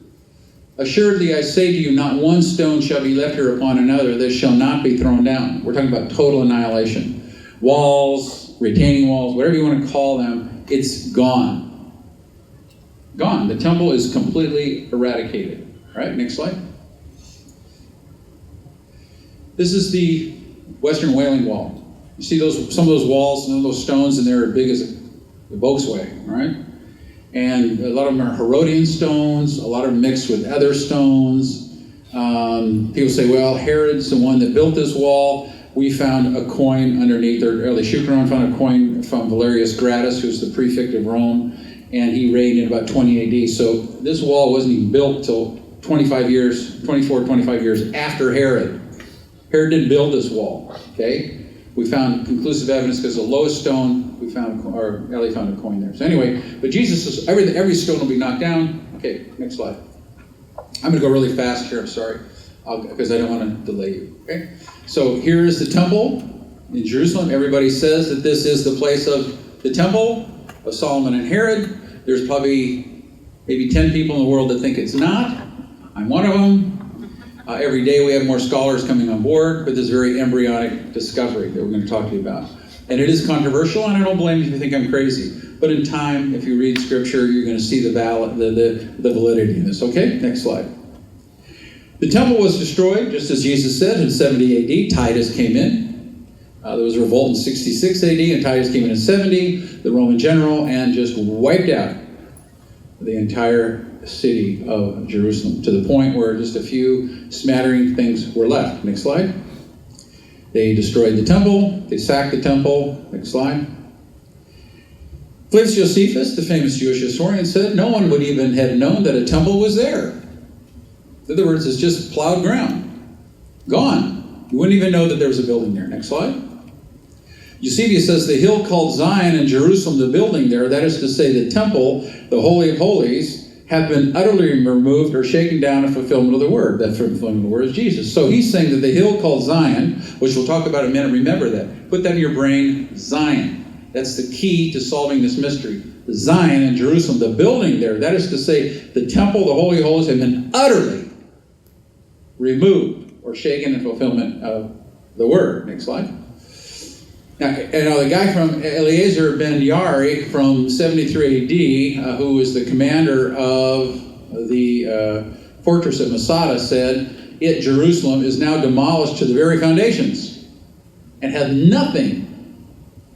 "Assuredly, I say to you, not one stone shall be left here upon another that shall not be thrown down." We're talking about total annihilation. Walls, retaining walls, whatever you want to call them, it's gone. Gone. The temple is completely eradicated. All right, next slide. This is the Western Wailing Wall. You see some of those walls, some of those stones, and they're as big as the Volkswagen, right? And a lot of them are Herodian stones, a lot of them mixed with other stones. People say, well, Herod's the one that built this wall. We found a coin underneath, or early Shukron found a coin from Valerius Gratus, who's the prefect of Rome, and he reigned in about 20 AD. So this wall wasn't even built till 24, 25 years after Herod. Herod didn't build this wall, okay? We found conclusive evidence because the lowest stone, Ellie found a coin there. So anyway, but Jesus says every stone will be knocked down. Okay, next slide. I'm going to go really fast here, I'm sorry, because I don't want to delay you, okay? So here is the temple in Jerusalem. Everybody says that this is the place of the temple of Solomon and Herod. There's probably maybe 10 people in the world that think it's not. I'm one of them. Every day we have more scholars coming on board with this very embryonic discovery that we're going to talk to you about. And it is controversial, and I don't blame you if you think I'm crazy. But in time, if you read Scripture, you're going to see the validity in this. Okay, next slide. The temple was destroyed, just as Jesus said, in 70 AD. Titus came in. There was a revolt in 66 AD, and Titus came in 70, the Roman general, and just wiped out the entire city of Jerusalem, to the point where just a few smattering things were left. Next slide. They destroyed the temple. They sacked the temple. Next slide. Flavius Josephus, the famous Jewish historian, said no one would even have known that a temple was there. In other words, it's just plowed ground. Gone. You wouldn't even know that there was a building there. Next slide. Eusebius says the hill called Zion in Jerusalem, the building there, that is to say the temple, the Holy of Holies, have been utterly removed or shaken down in fulfillment of the word. That fulfillment of the word is Jesus. So he's saying that the hill called Zion, which we'll talk about in a minute, remember that. Put that in your brain, Zion. That's the key to solving this mystery. Zion in Jerusalem, the building there, that is to say the temple, the Holy of Holies, have been utterly removed or shaken in fulfillment of the word. Next slide. Now, the guy from Eleazar ben Yari from 73 AD, who was the commander of the fortress at Masada, said, Jerusalem, is now demolished to the very foundations and had nothing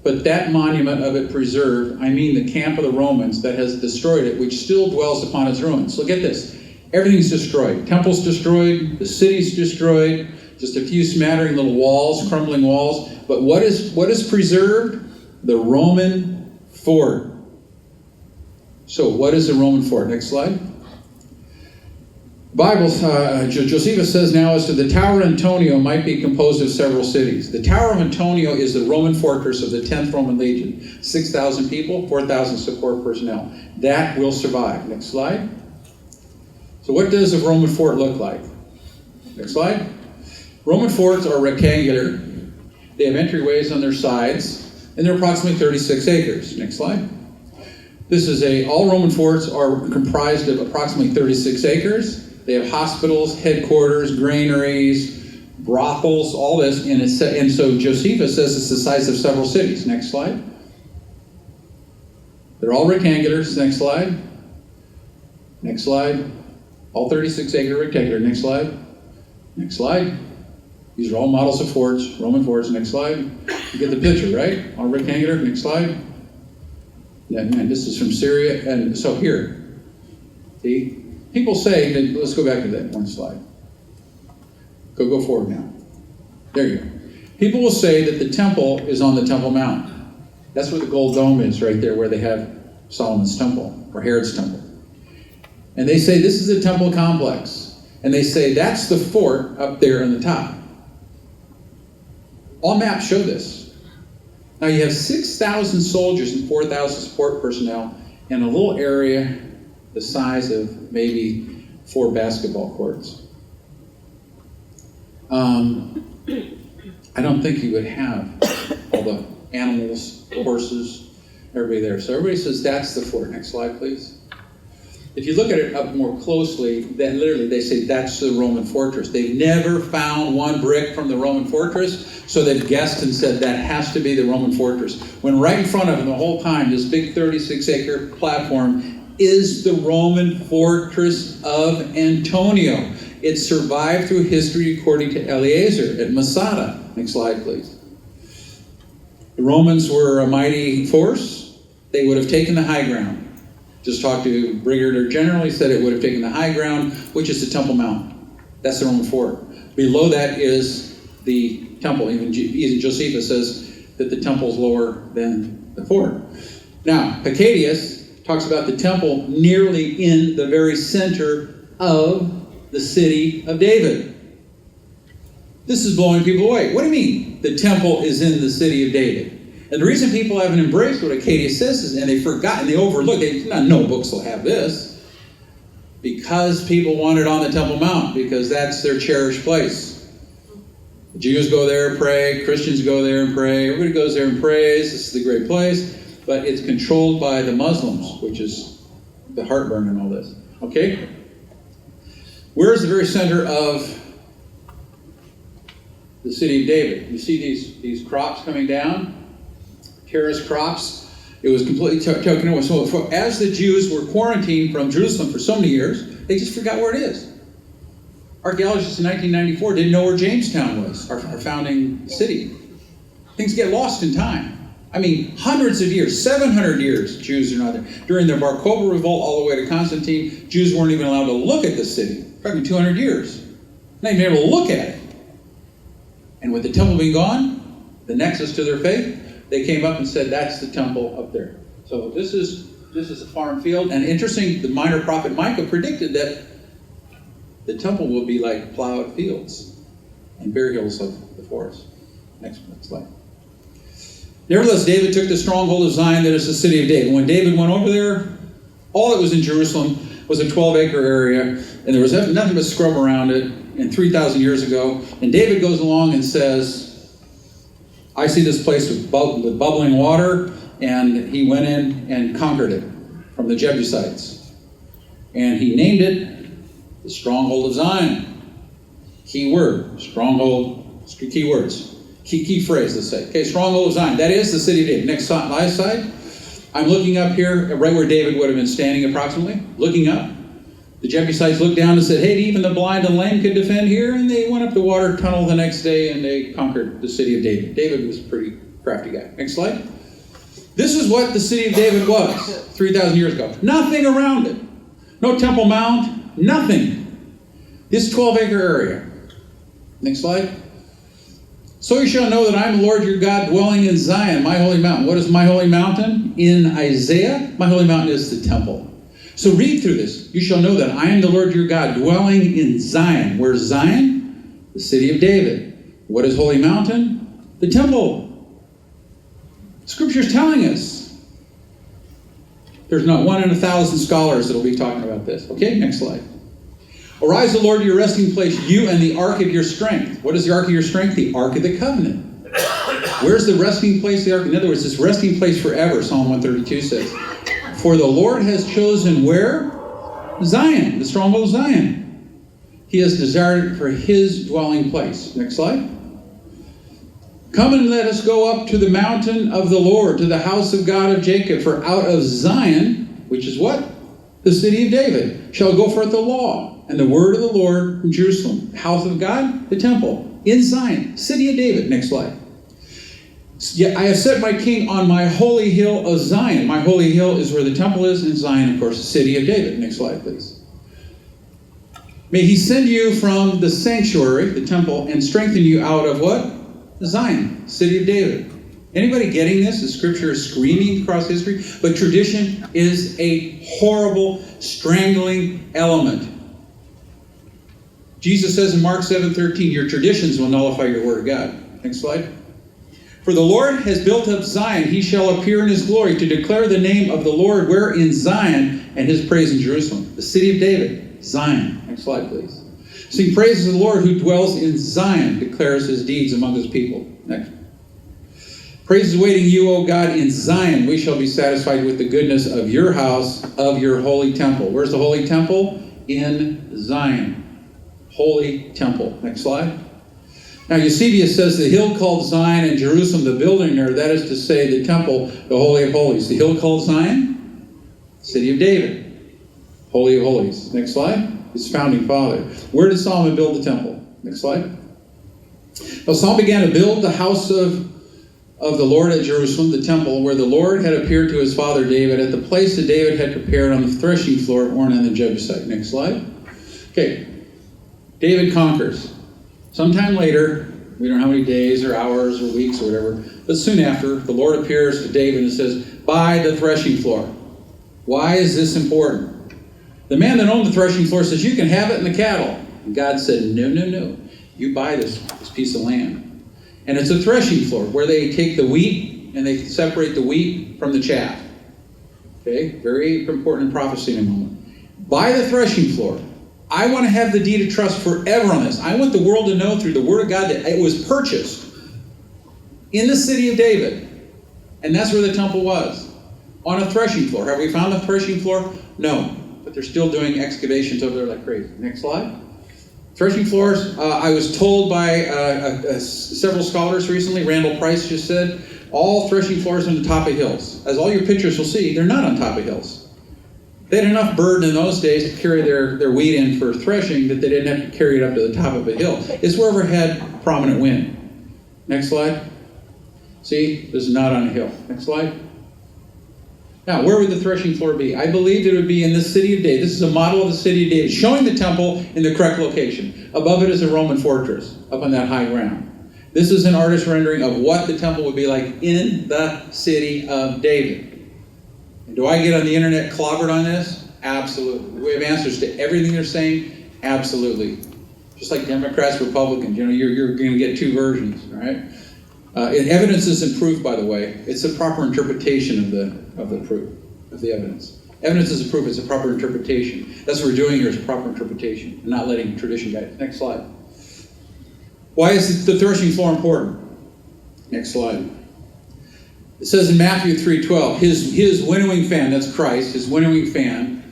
but that monument of it preserved. I mean the camp of the Romans that has destroyed it, which still dwells upon its ruins. Look at this. Everything's destroyed. Temple's destroyed. The city's destroyed. Just a few smattering little walls, crumbling walls. But what is preserved? The Roman fort. So what is the Roman fort? Next slide. Bible, Josephus says now as to the Tower of Antonio might be composed of several cities. The Tower of Antonio is the Roman fortress of the 10th Roman Legion. 6,000 people, 4,000 support personnel. That will survive. Next slide. So what does a Roman fort look like? Next slide. Roman forts are rectangular. They have entryways on their sides, and they're approximately 36 acres. Next slide. All Roman forts are comprised of approximately 36 acres. They have hospitals, headquarters, granaries, brothels, all this, and so Josephus says it's the size of several cities. Next slide. They're all rectangulars. Next slide. Next slide. All 36 acre rectangular. Next slide. Next slide. These are all models of forts, Roman forts. Next slide. You get the picture, right? All rectangular. Next slide. Yeah, man, this is from Syria. And so here, see? People say, that, let's go back to that one slide. Go forward now. There you go. People will say that the temple is on the Temple Mount. That's where the gold dome is, right there, where they have Solomon's temple, or Herod's temple. And they say this is a temple complex. And they say that's the fort up there on the top. All maps show this. Now you have 6,000 soldiers and 4,000 support personnel in a little area the size of maybe 4 basketball courts. I don't think you would have all the animals, horses, everybody there. So everybody says that's the fort. Next slide, please. If you look at it up more closely, then literally they say that's the Roman fortress. They've never found one brick from the Roman fortress, so they've guessed and said that has to be the Roman fortress. When right in front of them the whole time, this big 36-acre platform is the Roman fortress of Antonio. It survived through history according to Eleazar at Masada. Next slide, please. The Romans were a mighty force. They would have taken the high ground. Just talked to Brigadier General. He said it would have taken the high ground, which is the Temple Mount. That's the Roman fort. Below that is the temple. Even Josephus says that the temple is lower than the fort. Now, Pacadius talks about the temple nearly in the very center of the city of David. This is blowing people away. What do you mean the temple is in the city of David? And the reason people haven't embraced what Acadius says is, and they've forgotten, they overlook it, no books will have this, because people want it on the Temple Mount, because that's their cherished place. The Jews go there and pray, Christians go there and pray, everybody goes there and prays, this is the great place, but it's controlled by the Muslims, which is the heartburn and all this. Okay? Where's the very center of the city of David? You see these crops coming down? Terrace crops. It was completely taken away. So as the Jews were quarantined from Jerusalem for so many years, they just forgot where it is. Archaeologists in 1994 didn't know where Jamestown was, our founding city. Things get lost in time. I mean, hundreds of years, 700 years, Jews are not there. During the Bar Kokhba revolt all the way to Constantine, Jews weren't even allowed to look at the city. Probably 200 years. Not even able to look at it. And with the temple being gone, the nexus to their faith, they came up and said, that's the temple up there. So this is a farm field. And interesting, the minor prophet Micah predicted that the temple will be like plowed fields and bare hills of the forest. Next slide. Nevertheless, David took the stronghold of Zion, that is the city of David. When David went over there, all that was in Jerusalem was a 12-acre area, and there was nothing but scrub around it, and 3,000 years ago. And David goes along and says, I see this place with bubbling water, and he went in and conquered it from the Jebusites. And he named it the Stronghold of Zion. Key word, stronghold, key words. Key phrase, let's say. Okay, stronghold of Zion. That is the city of David. Next slide. I'm looking up here, right where David would have been standing approximately. Looking up. The Jebusites looked down and said, hey, even the blind and lame could defend here. And they went up the water tunnel the next day and they conquered the city of David. David was a pretty crafty guy. Next slide. This is what the city of David was 3,000 years ago. Nothing around it. No Temple Mount. Nothing. This 12-acre area. Next slide. So you shall know that I am the Lord your God dwelling in Zion, my holy mountain. What is my holy mountain? In Isaiah, my holy mountain is the temple. So read through this. You shall know that I am the Lord your God dwelling in Zion. Where's Zion? The city of David. What is holy mountain? The temple. Scripture's telling us. There's not 1 in 1,000 scholars that will be talking about this. Okay, next slide. Arise, the Lord, to your resting place, you and the ark of your strength. What is the ark of your strength? The ark of the covenant. Where's the resting place of the ark? In other words, this resting place forever, Psalm 132 says. For the Lord has chosen where? Zion, the stronghold of Zion. He has desired it for his dwelling place. Next slide. Come and let us go up to the mountain of the Lord, to the house of God of Jacob. For out of Zion, which is what? The city of David, shall go forth the law and the word of the Lord from Jerusalem. House of God, the temple, in Zion, city of David. Next slide. Yet I have set my king on my holy hill of Zion. My holy hill is where the temple is, and Zion, of course, the city of David. Next slide, please. May he send you from the sanctuary, the temple, and strengthen you out of what? Zion, city of David. Anybody getting this? The scripture is screaming across history. But tradition is a horrible, strangling element. Jesus says in Mark 7:13, your traditions will nullify your word of God. Next slide. For the Lord has built up Zion. He shall appear in his glory to declare the name of the Lord where in Zion and his praise in Jerusalem. The city of David, Zion. Next slide, please. Sing praises to the Lord who dwells in Zion, declares his deeds among his people. Next. Praise is waiting you, O God, in Zion. We shall be satisfied with the goodness of your house, of your holy temple. Where's the holy temple? In Zion. Holy temple. Next slide. Now Eusebius says the hill called Zion and Jerusalem, the building there, that is to say the temple, the Holy of Holies. The hill called Zion, city of David, Holy of Holies. Next slide. His founding father. Where did Solomon build the temple? Next slide. Now Solomon began to build the house of the Lord at Jerusalem, the temple, where the Lord had appeared to his father David at the place that David had prepared on the threshing floor of Ornan the Jebusite. Next slide. Okay. David conquers. Sometime later, we don't know how many days or hours or weeks or whatever, but soon after, the Lord appears to David and says, buy the threshing floor. Why is this important? The man that owned the threshing floor says, you can have it and the cattle. And God said, no. You buy this piece of land. And it's a threshing floor where they take the wheat and they separate the wheat from the chaff. Okay, very important in prophecy in a moment. Buy the threshing floor. I want to have the deed of trust forever on this. I want the world to know through the Word of God that it was purchased in the city of David. And that's where the temple was. On a threshing floor. Have we found the threshing floor? No. But they're still doing excavations over there like crazy. Next slide. Threshing floors. I was told by several scholars recently, Randall Price just said, all threshing floors are on the top of hills. As all your pictures will see, they're not on top of hills. They had enough burden in those days to carry their wheat in for threshing that they didn't have to carry it up to the top of a hill. It's wherever had prominent wind. Next slide. See, this is not on a hill. Next slide. Now, where would the threshing floor be? I believed it would be in the city of David. This is a model of the city of David, showing the temple in the correct location. Above it is a Roman fortress, up on that high ground. This is an artist's rendering of what the temple would be like in the city of David. Do I get on the internet clobbered on this? Absolutely. Do we have answers to everything they're saying? Absolutely. Just like Democrats, Republicans, you're going to get two versions, right? Evidence isn't proof, by the way. It's a proper interpretation of the proof, of the evidence. Evidence is a proof. It's a proper interpretation. That's what we're doing here is a proper interpretation, and not letting tradition guide it. Next slide. Why is the threshing floor important? Next slide. It says in Matthew 3:12, his winnowing fan, that's Christ, his winnowing fan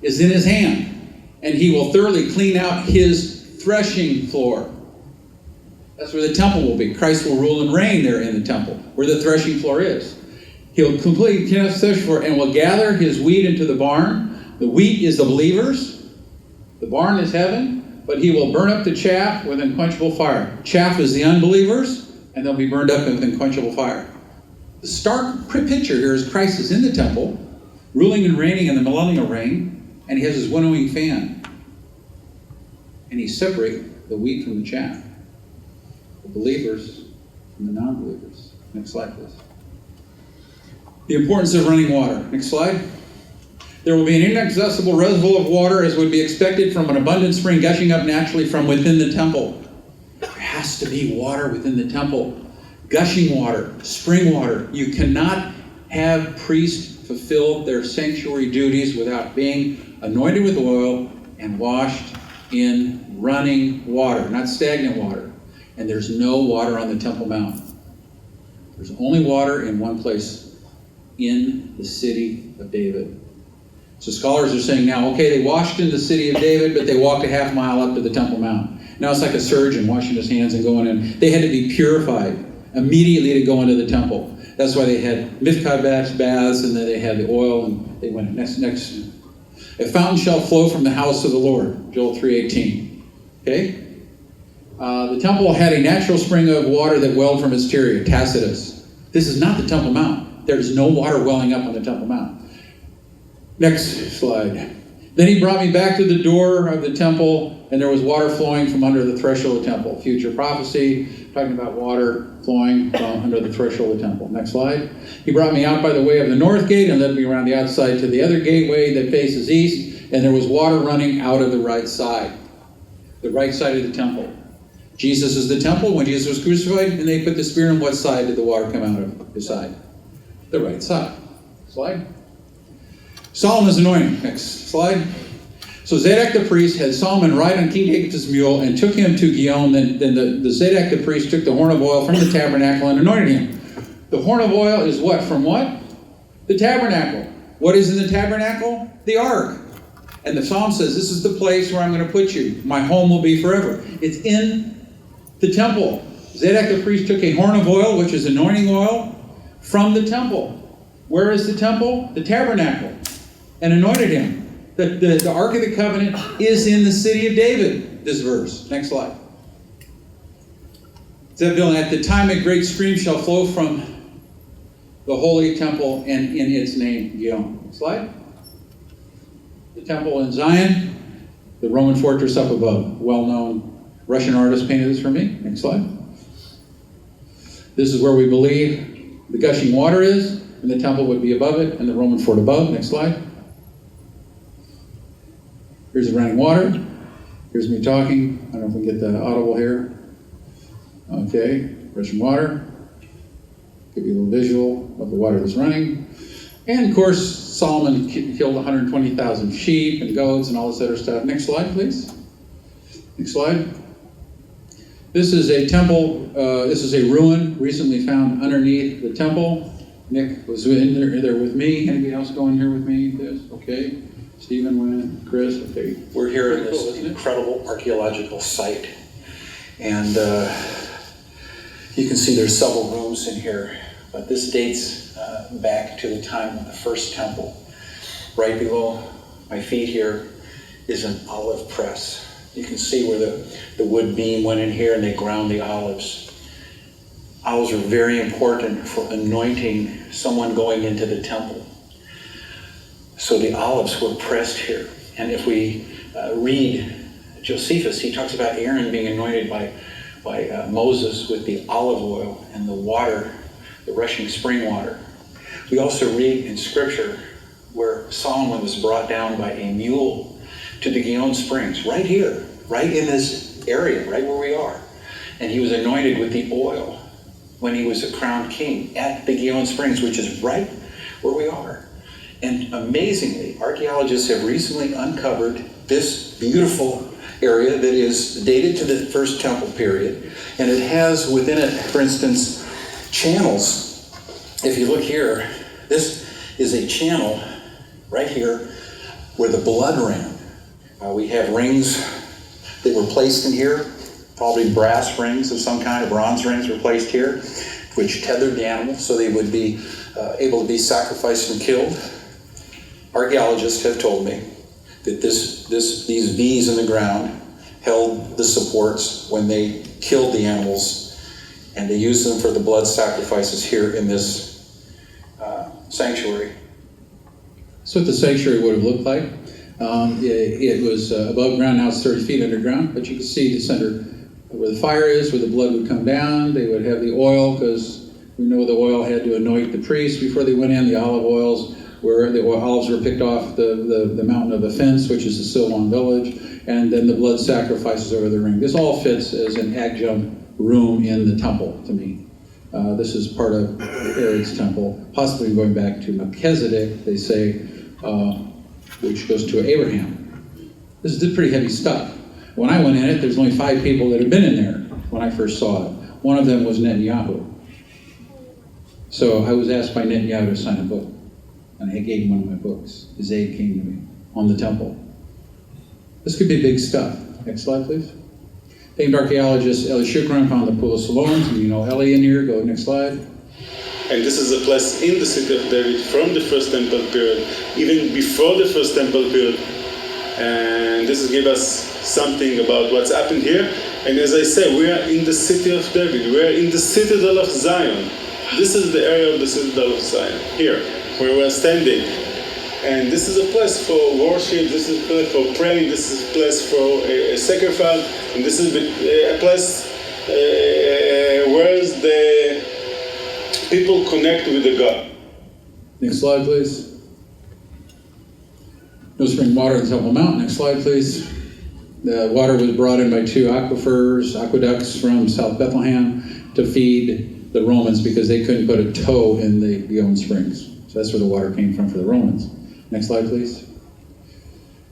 is in his hand, and he will thoroughly clean out his threshing floor. That's where the temple will be. Christ will rule and reign there in the temple, where the threshing floor is. He'll complete the threshing floor and will gather his wheat into the barn. The wheat is the believers. The barn is heaven. But he will burn up the chaff with unquenchable fire. Chaff is the unbelievers, and they'll be burned up with unquenchable fire. The stark picture here is Christ is in the temple, ruling and reigning in the millennial reign, and he has his winnowing fan. And he separates the wheat from the chaff. The believers from the non-believers. Next slide, please. The importance of running water. Next slide. There will be an inaccessible reservoir of water as would be expected from an abundant spring gushing up naturally from within the temple. There has to be water within the temple. Gushing water, spring water. You cannot have priests fulfill their sanctuary duties without being anointed with oil and washed in running water, not stagnant water. And there's no water on the Temple Mount. There's only water in one place, in the city of David. So scholars are saying now, okay, they washed in the city of David, but they walked a half mile up to the Temple Mount. Now it's like a surgeon washing his hands and going in. They had to be purified immediately to go into the temple. That's why they had mikvah baths, and then they had the oil, and they went next. A fountain shall flow from the house of the Lord, Joel 3:18. Okay? The temple had a natural spring of water that welled from its interior, Tacitus. This is not the Temple Mount. There's no water welling up on the Temple Mount. Next slide. Then he brought me back to the door of the temple, and there was water flowing from under the threshold of the temple. Future prophecy, talking about water flowing from under the threshold of the temple. Next slide. He brought me out by the way of the north gate and led me around the outside to the other gateway that faces east, and there was water running out of the right side. The right side of the temple. Jesus is the temple. When Jesus was crucified, and they put the spear on what side did the water come out of? His side. The right side. Slide. Solomon's anointing. Next slide. So Zadok the priest had Solomon ride on King David's mule and took him to Gihon. Then the Zadok the priest took the horn of oil from the tabernacle and anointed him. The horn of oil is what? From what? The tabernacle. What is in the tabernacle? The ark. And the psalm says, this is the place where I'm going to put you. My home will be forever. It's in the temple. Zadok the priest took a horn of oil, which is anointing oil, from the temple. Where is the temple? The tabernacle. And anointed him. The Ark of the Covenant is in the city of David, this verse. Next slide. At the time a great stream shall flow from the holy temple and in its name, Gihon. Next slide. The temple in Zion, the Roman fortress up above. Well-known Russian artist painted this for me. Next slide. This is where we believe the gushing water is, and the temple would be above it, and the Roman fort above. Next slide. Here's the running water. Here's me talking. I don't know if we can get the audible here. Okay, rushing water. Give you a little visual of the water that's running. And of course, Solomon killed 120,000 sheep and goats and all this other stuff. Next slide, please. Next slide. This is a temple. This is a ruin recently found underneath the temple. Nick was in there with me. Anybody else going here with me? This, okay. Stephen went, Chris, okay. We're here in this incredible archaeological site. And you can see there's several rooms in here. But this dates back to the time of the first temple. Right below my feet here is an olive press. You can see where the wood beam went in here and they ground the olives. Olives are very important for anointing someone going into the temple. So the olives were pressed here. And if we read Josephus, he talks about Aaron being anointed by Moses with the olive oil and the water, the rushing spring water. We also read in Scripture where Solomon was brought down by a mule to the Gihon Springs, right here, right in this area, right where we are. And he was anointed with the oil when he was a crowned king at the Gihon Springs, which is right where we are. And amazingly, archaeologists have recently uncovered this beautiful area that is dated to the first temple period. And it has within it, for instance, channels. If you look here, this is a channel right here where the blood ran. We have rings that were placed in here probably brass rings of some kind, or bronze rings were placed here, which tethered the animal so they would be able to be sacrificed and killed. Archaeologists have told me that these V's in the ground held the supports when they killed the animals, and they used them for the blood sacrifices here in this sanctuary. That's what the sanctuary would have looked like. It was above ground, now it's 30 feet underground, but you can see the center where the fire is, where the blood would come down. They would have the oil, because we know the oil had to anoint the priests before they went in. The olive oils, where the olives were picked off the mountain of offense, which is the Siloam village, and then the blood sacrifices over the ring. This all fits as an adjunct room in the temple to me. This is part of Herod's temple, possibly going back to Melchizedek, they say, which goes to Abraham. This is pretty heavy stuff. When I went in it, there's only 5 people that had been in there when I first saw it. One of them was Netanyahu. So I was asked by Netanyahu to sign a book, and I gave him one of my books. His aide came to me on the temple. This could be big stuff. Next slide, please. Famed archaeologist Eli Shukran found the Pool of Siloam. So you know Eli in here. Go next slide. And this is a place in the city of David from the first temple period, even before the first temple period. And this gives us something about what's happened here. And as I say, we are in the city of David. We are in the citadel of Zion. This is the area of the citadel of Zion, here, where we are standing. And this is a place for worship, this is a place for praying, this is a place for a sacrifice, and this is a place where the people connect with the God. Next slide, please. No spring water in the Temple Mount. Next slide, please. The water was brought in by 2 aqueducts from South Bethlehem to feed the Romans, because they couldn't put a toe in the Gihon Springs. So that's where the water came from for the Romans. Next slide, please.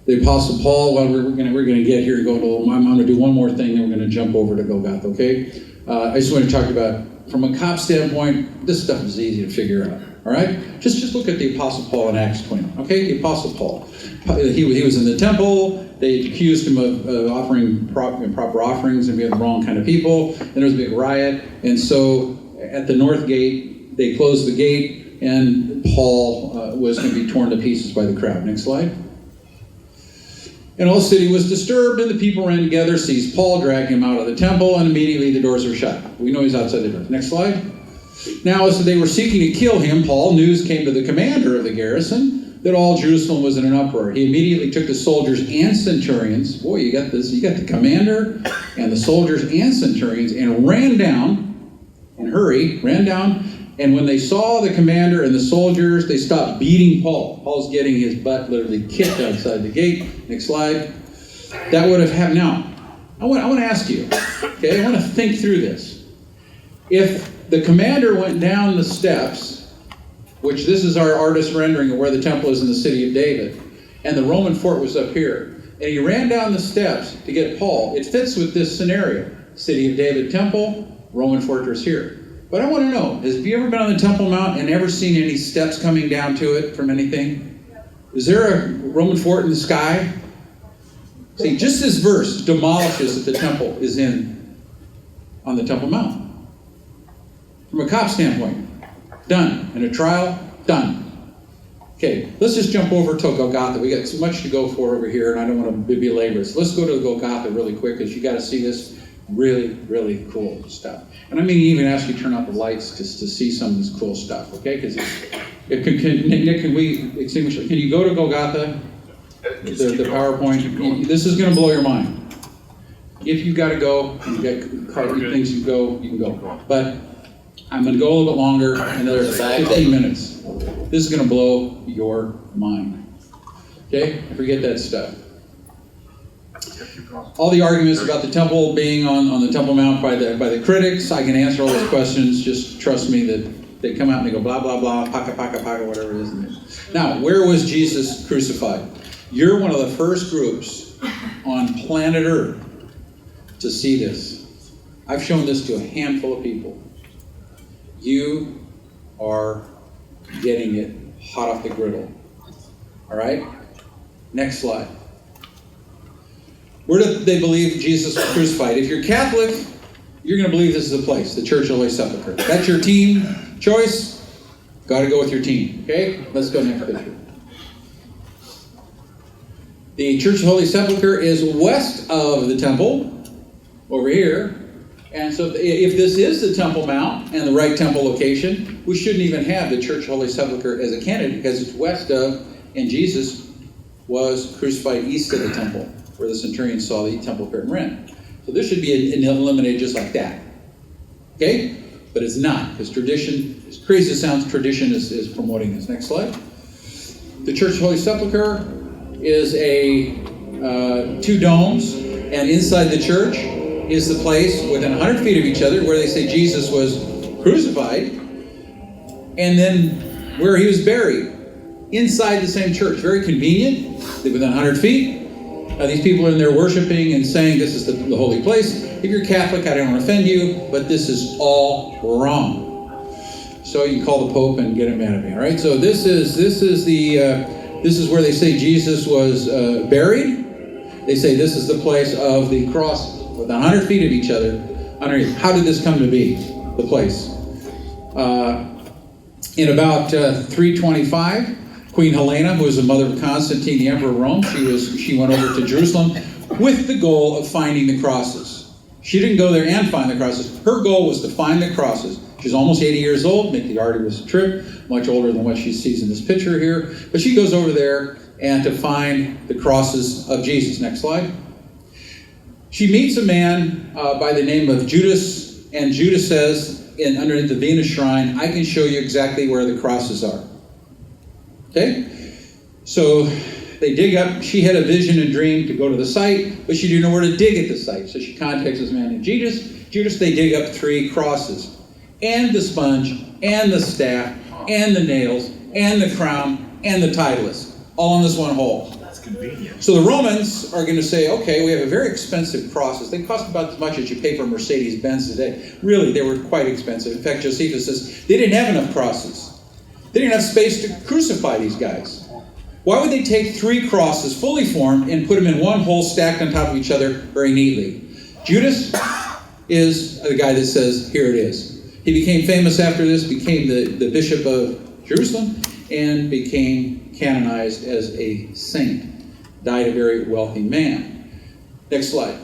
The Apostle Paul, well, we're going to get here and go into a little, I'm going to do one more thing, then we're going to jump over to Golgotha, okay? I just want to talk about, from a cop standpoint, this stuff is easy to figure out, all right? Just look at the Apostle Paul in Acts 20, okay? The Apostle Paul. He was in the temple. They accused him of offering improper offerings and being the wrong kind of people. And there was a big riot. And so at the north gate, they closed the gate, and Paul was going to be torn to pieces by the crowd. Next slide. And all the city was disturbed, and the people ran together, seized Paul, dragged him out of the temple, and immediately the doors were shut. We know he's outside the doors. Next slide. Now, as they were seeking to kill him, news came to the commander of the garrison that all Jerusalem was in an uproar. He immediately took the soldiers and centurions. Boy, you got this. You got the commander and the soldiers and centurions, and ran down, and when they saw the commander and the soldiers, they stopped beating Paul. Paul's getting his butt literally kicked outside the gate. Next slide. That would have happened. Now, I want to ask you, okay, I want to think through this. If the commander went down the steps, which this is our artist rendering of where the temple is in the city of David, and the Roman fort was up here, and he ran down the steps to get Paul, it fits with this scenario. City of David temple, Roman fortress here. But I want to know, have you ever been on the Temple Mount and ever seen any steps coming down to it from anything? Is there a Roman fort in the sky? See, just this verse demolishes that the temple is on the Temple Mount. From a cop standpoint, done. In a trial, done. Okay, let's just jump over to Golgotha. We got so much to go for over here, and I don't want to belabor it. So let's go to Golgotha really quick, because you got to see this really, really cool stuff. And I mean, even ask you to turn out the lights just to see some of this cool stuff, okay? Because Nick, can we extinguish it? Can you go to Golgotha? The PowerPoint. This is going to blow your mind. If you've got to go, you've got things you can go. But I'm going to go a little bit longer, another 15 minutes. This is going to blow your mind. Okay? Forget that stuff. All the arguments about the temple being on the Temple Mount by the critics, I can answer all those questions. Just trust me that they come out and they go blah, blah, blah, paka, whatever it is. Now, where was Jesus crucified? You're one of the first groups on planet Earth to see this. I've shown this to a handful of people. You are getting it hot off the griddle. All right? Next slide. Where do they believe Jesus was crucified? If you're Catholic, you're going to believe this is the place, the Church of the Holy Sepulchre. That's your team choice. Got to go with your team. Okay? Let's go next picture. The Church of the Holy Sepulchre is west of the temple, over here. And so if this is the Temple Mount and the right temple location, we shouldn't even have the Church of the Holy Sepulchre as a candidate because it's west of, and Jesus was crucified east of the temple, where the centurion saw the temple curtain rent. So this should be eliminated just like that. Okay? But it's not, because tradition, as crazy as it sounds, tradition is promoting this. Next slide. The Church of the Holy Sepulchre is two domes, and inside the church is the place within 100 feet of each other where they say Jesus was crucified, and then where he was buried inside the same church. Very convenient. They're within 100 feet. These people are in there worshiping and saying this is the holy place. If you're Catholic, I don't want to offend you, but this is all wrong. So you can call the Pope and get him mad at me. All right. So this is where they say Jesus was buried. They say this is the place of the cross. Within 100 feet of each other, underneath. How did this come to be, the place? In about 325, Queen Helena, who was the mother of Constantine, the emperor of Rome, she went over to Jerusalem with the goal of finding the crosses. She didn't go there and find the crosses. Her goal was to find the crosses. She's almost 80 years old, make the arduous trip, much older than what she sees in this picture here. But she goes over there and to find the crosses of Jesus. Next slide. She meets a man by the name of Judas, and Judas says, underneath the Venus shrine, I can show you exactly where the crosses are. Okay? So they dig up. She had a vision and dream to go to the site, but she didn't know where to dig at the site. So she contacts this man named Judas. They dig up 3 crosses, and the sponge, and the staff, and the nails, and the crown, and the titleist, all in this one hole. Convenient. So the Romans are going to say, okay, we have a very expensive crosses. They cost about as much as you pay for a Mercedes-Benz today. Really, they were quite expensive. In fact, Josephus says they didn't have enough crosses. They didn't have space to crucify these guys. Why would they take 3 crosses fully formed and put them in one hole stacked on top of each other very neatly? Judas is the guy that says, here it is. He became famous after this, became the bishop of Jerusalem, and became canonized as a saint. Died a very wealthy man. Next slide.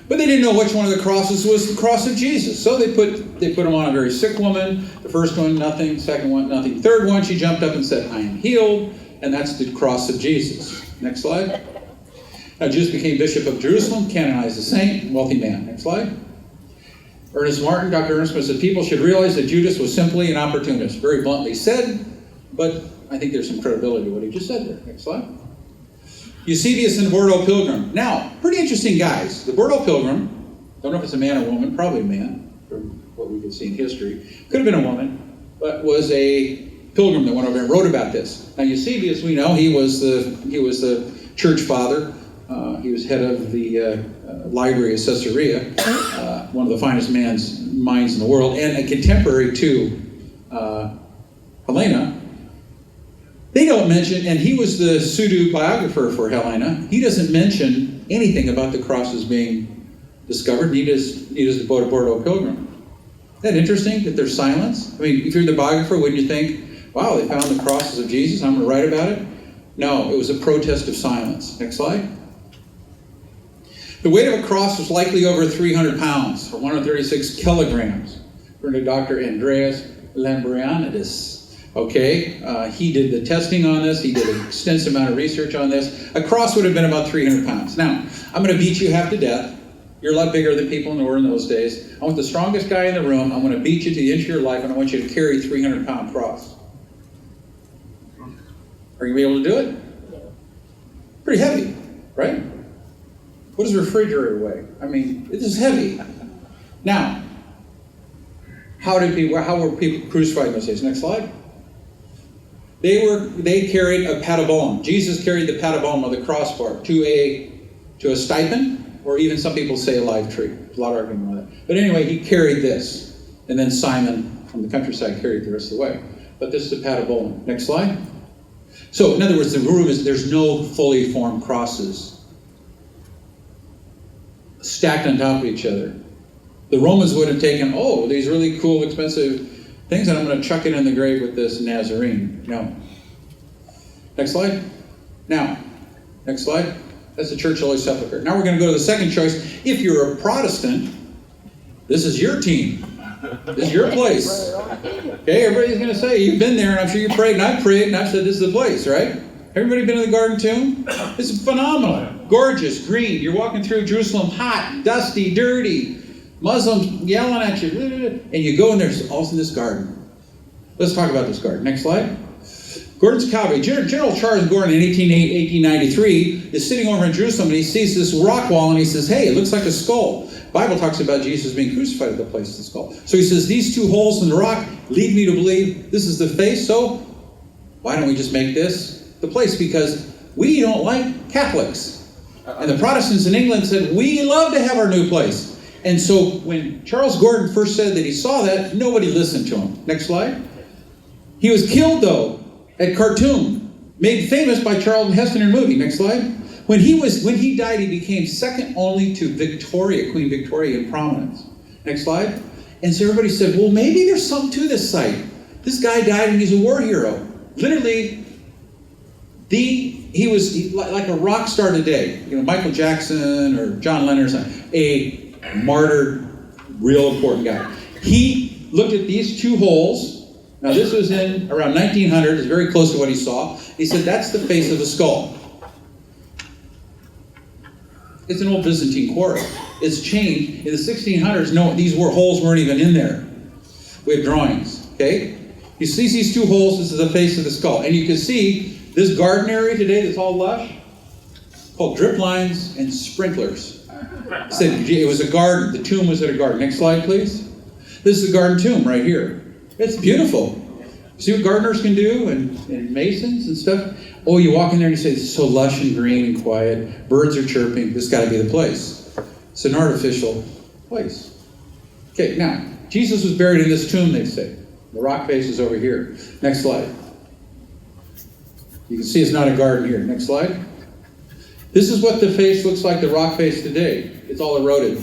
But they didn't know which one of the crosses was the cross of Jesus. So they put him on a very sick woman. The first one, nothing. Second one, nothing. Third one, she jumped up and said, I am healed. And that's the cross of Jesus. Next slide. Now Jesus became bishop of Jerusalem, canonized a saint, wealthy man. Next slide. Ernest Martin, Dr. Ernest Martin said, people should realize that Judas was simply an opportunist. Very bluntly said, but I think there's some credibility to what he just said there. Next slide. Eusebius and the Bordeaux Pilgrim. Now, pretty interesting guys. The Bordeaux Pilgrim, don't know if it's a man or woman, probably a man, from what we could see in history. Could have been a woman, but was a pilgrim that went over and wrote about this. Now, Eusebius, we know, he was the church father. He was head of the library of Caesarea, one of the finest minds in the world, and a contemporary to Helena. They don't mention, and he was the pseudo-biographer for Helena. He doesn't mention anything about the crosses being discovered. Neither does the Bordeaux Pilgrim. Isn't that interesting that there's silence? I mean, if you're the biographer, wouldn't you think, wow, they found the crosses of Jesus, I'm going to write about it? No, it was a protest of silence. Next slide. The weight of a cross was likely over 300 pounds, or 136 kilograms, according to Dr. Andreas Lambrianidis. Okay, he did the testing on this. He did an extensive amount of research on this. A cross would have been about 300 pounds. Now, I'm going to beat you half to death. You're a lot bigger than people were in those days. I want the strongest guy in the room. I'm going to beat you to the inch of your life, and I want you to carry a 300-pound cross. Are you going to be able to do it? Pretty heavy, right? What does a refrigerator weigh? I mean, this is heavy. Now, how were people crucified in those days? Next slide. They carried a patibulum. Jesus carried the patibulum of the crossbar to a stipend, or even some people say a live tree. There's a lot of argument on that. But anyway, he carried this, and then Simon from the countryside carried the rest of the way. But this is the patibulum. Next slide. So, in other words, the rule is there's no fully formed crosses stacked on top of each other. The Romans would have taken, these really cool, expensive things, and I'm going to chuck it in the grave with this Nazarene. No. Next slide. Now, next slide. That's the Church Holy Sepulchre. Now we're going to go to the second choice. If you're a Protestant, this is your team. This is your place. Okay, everybody's going to say, you've been there, and I'm sure you prayed, and I've prayed, and I've said, this is the place, right? Everybody been in the Garden Tomb? It's phenomenal. Gorgeous, green. You're walking through Jerusalem, hot, dusty, dirty. Muslims yelling at you. And you go in there, all in this garden. Let's talk about this garden. Next slide. Gordon's Calvary. General Charles Gordon in 1893 is sitting over in Jerusalem, and he sees this rock wall, and he says, hey, it looks like a skull. The Bible talks about Jesus being crucified at the place of the skull. So he says, these two holes in the rock lead me to believe this is the face, so why don't we just make this the place? Because we don't like Catholics. And the Protestants in England said, we love to have our new place. And so when Charles Gordon first said that he saw that, nobody listened to him. Next slide. He was killed, though, at Khartoum, made famous by Charlton Heston in a movie. Next slide. When he died, he became second only to Victoria, Queen Victoria, in prominence. Next slide. And so everybody said, well, maybe there's something to this site. This guy died and he's a war hero. Literally, he was like a rock star today. You know, Michael Jackson or John Lennon or something. A martyred, real important guy. He looked at these two holes. Now this was in around 1900. It's very close to what he saw. He said, that's the face of a skull. It's an old Byzantine quarry. It's changed. In the 1600s, no, these holes weren't even in there. We have drawings, okay? You see these two holes, this is the face of the skull. And you can see this garden area today that's all lush, called drip lines and sprinklers. It was a garden. The tomb was at a garden. Next slide, please. This is the garden tomb right here. It's beautiful. See what gardeners can do and masons and stuff? Oh, you walk in there and you say, it's so lush and green and quiet. Birds are chirping. This got to be the place. It's an artificial place. Okay, now, Jesus was buried in this tomb, they say. The rock face is over here. Next slide. You can see it's not a garden here. Next slide. This is what the face looks like, the rock face today. It's all eroded.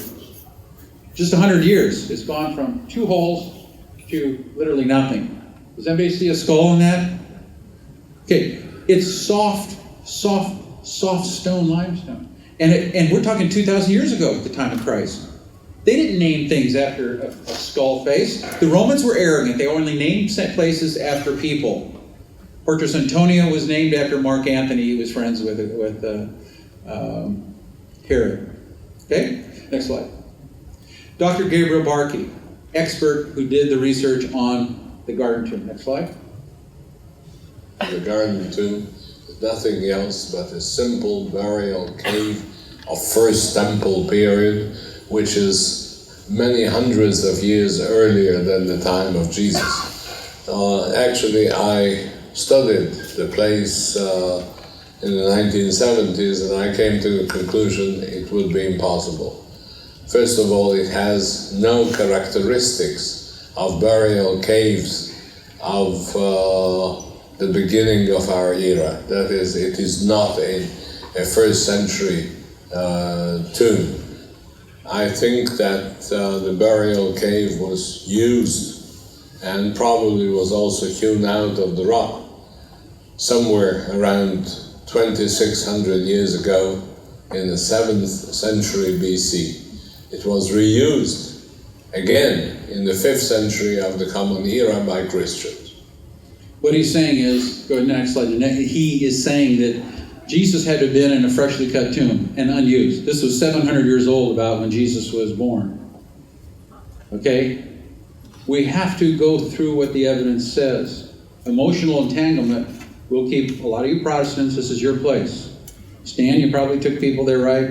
Just 100 years. It's gone from two holes to literally nothing. Does anybody see a skull in that? Okay, it's soft stone limestone. And we're talking 2,000 years ago at the time of Christ. They didn't name things after a skull face. The Romans were arrogant. They only named places after people. Fortress Antonia was named after Mark Antony. He was friends with Herod. Okay, next slide. Dr. Gabriel Barkey, expert who did the research on the Garden Tomb. Next slide. The Garden Tomb is nothing else but a simple burial cave of First Temple period, which is many hundreds of years earlier than the time of Jesus. Actually, I studied the place in the 1970s, and I came to the conclusion it would be impossible. First of all, it has no characteristics of burial caves of the beginning of our era. That is, it is not a first century tomb. I think that the burial cave was used and probably was also hewn out of the rock somewhere around 2,600 years ago in the 7th century BC. It was reused again in the 5th century of the Common Era by Christians. What he's saying is, go to the next slide, he is saying that Jesus had to have been in a freshly cut tomb and unused. This was 700 years old about when Jesus was born. Okay? We have to go through what the evidence says. Emotional entanglement will keep a lot of you Protestants, this is your place. Stan, you probably took people there, right?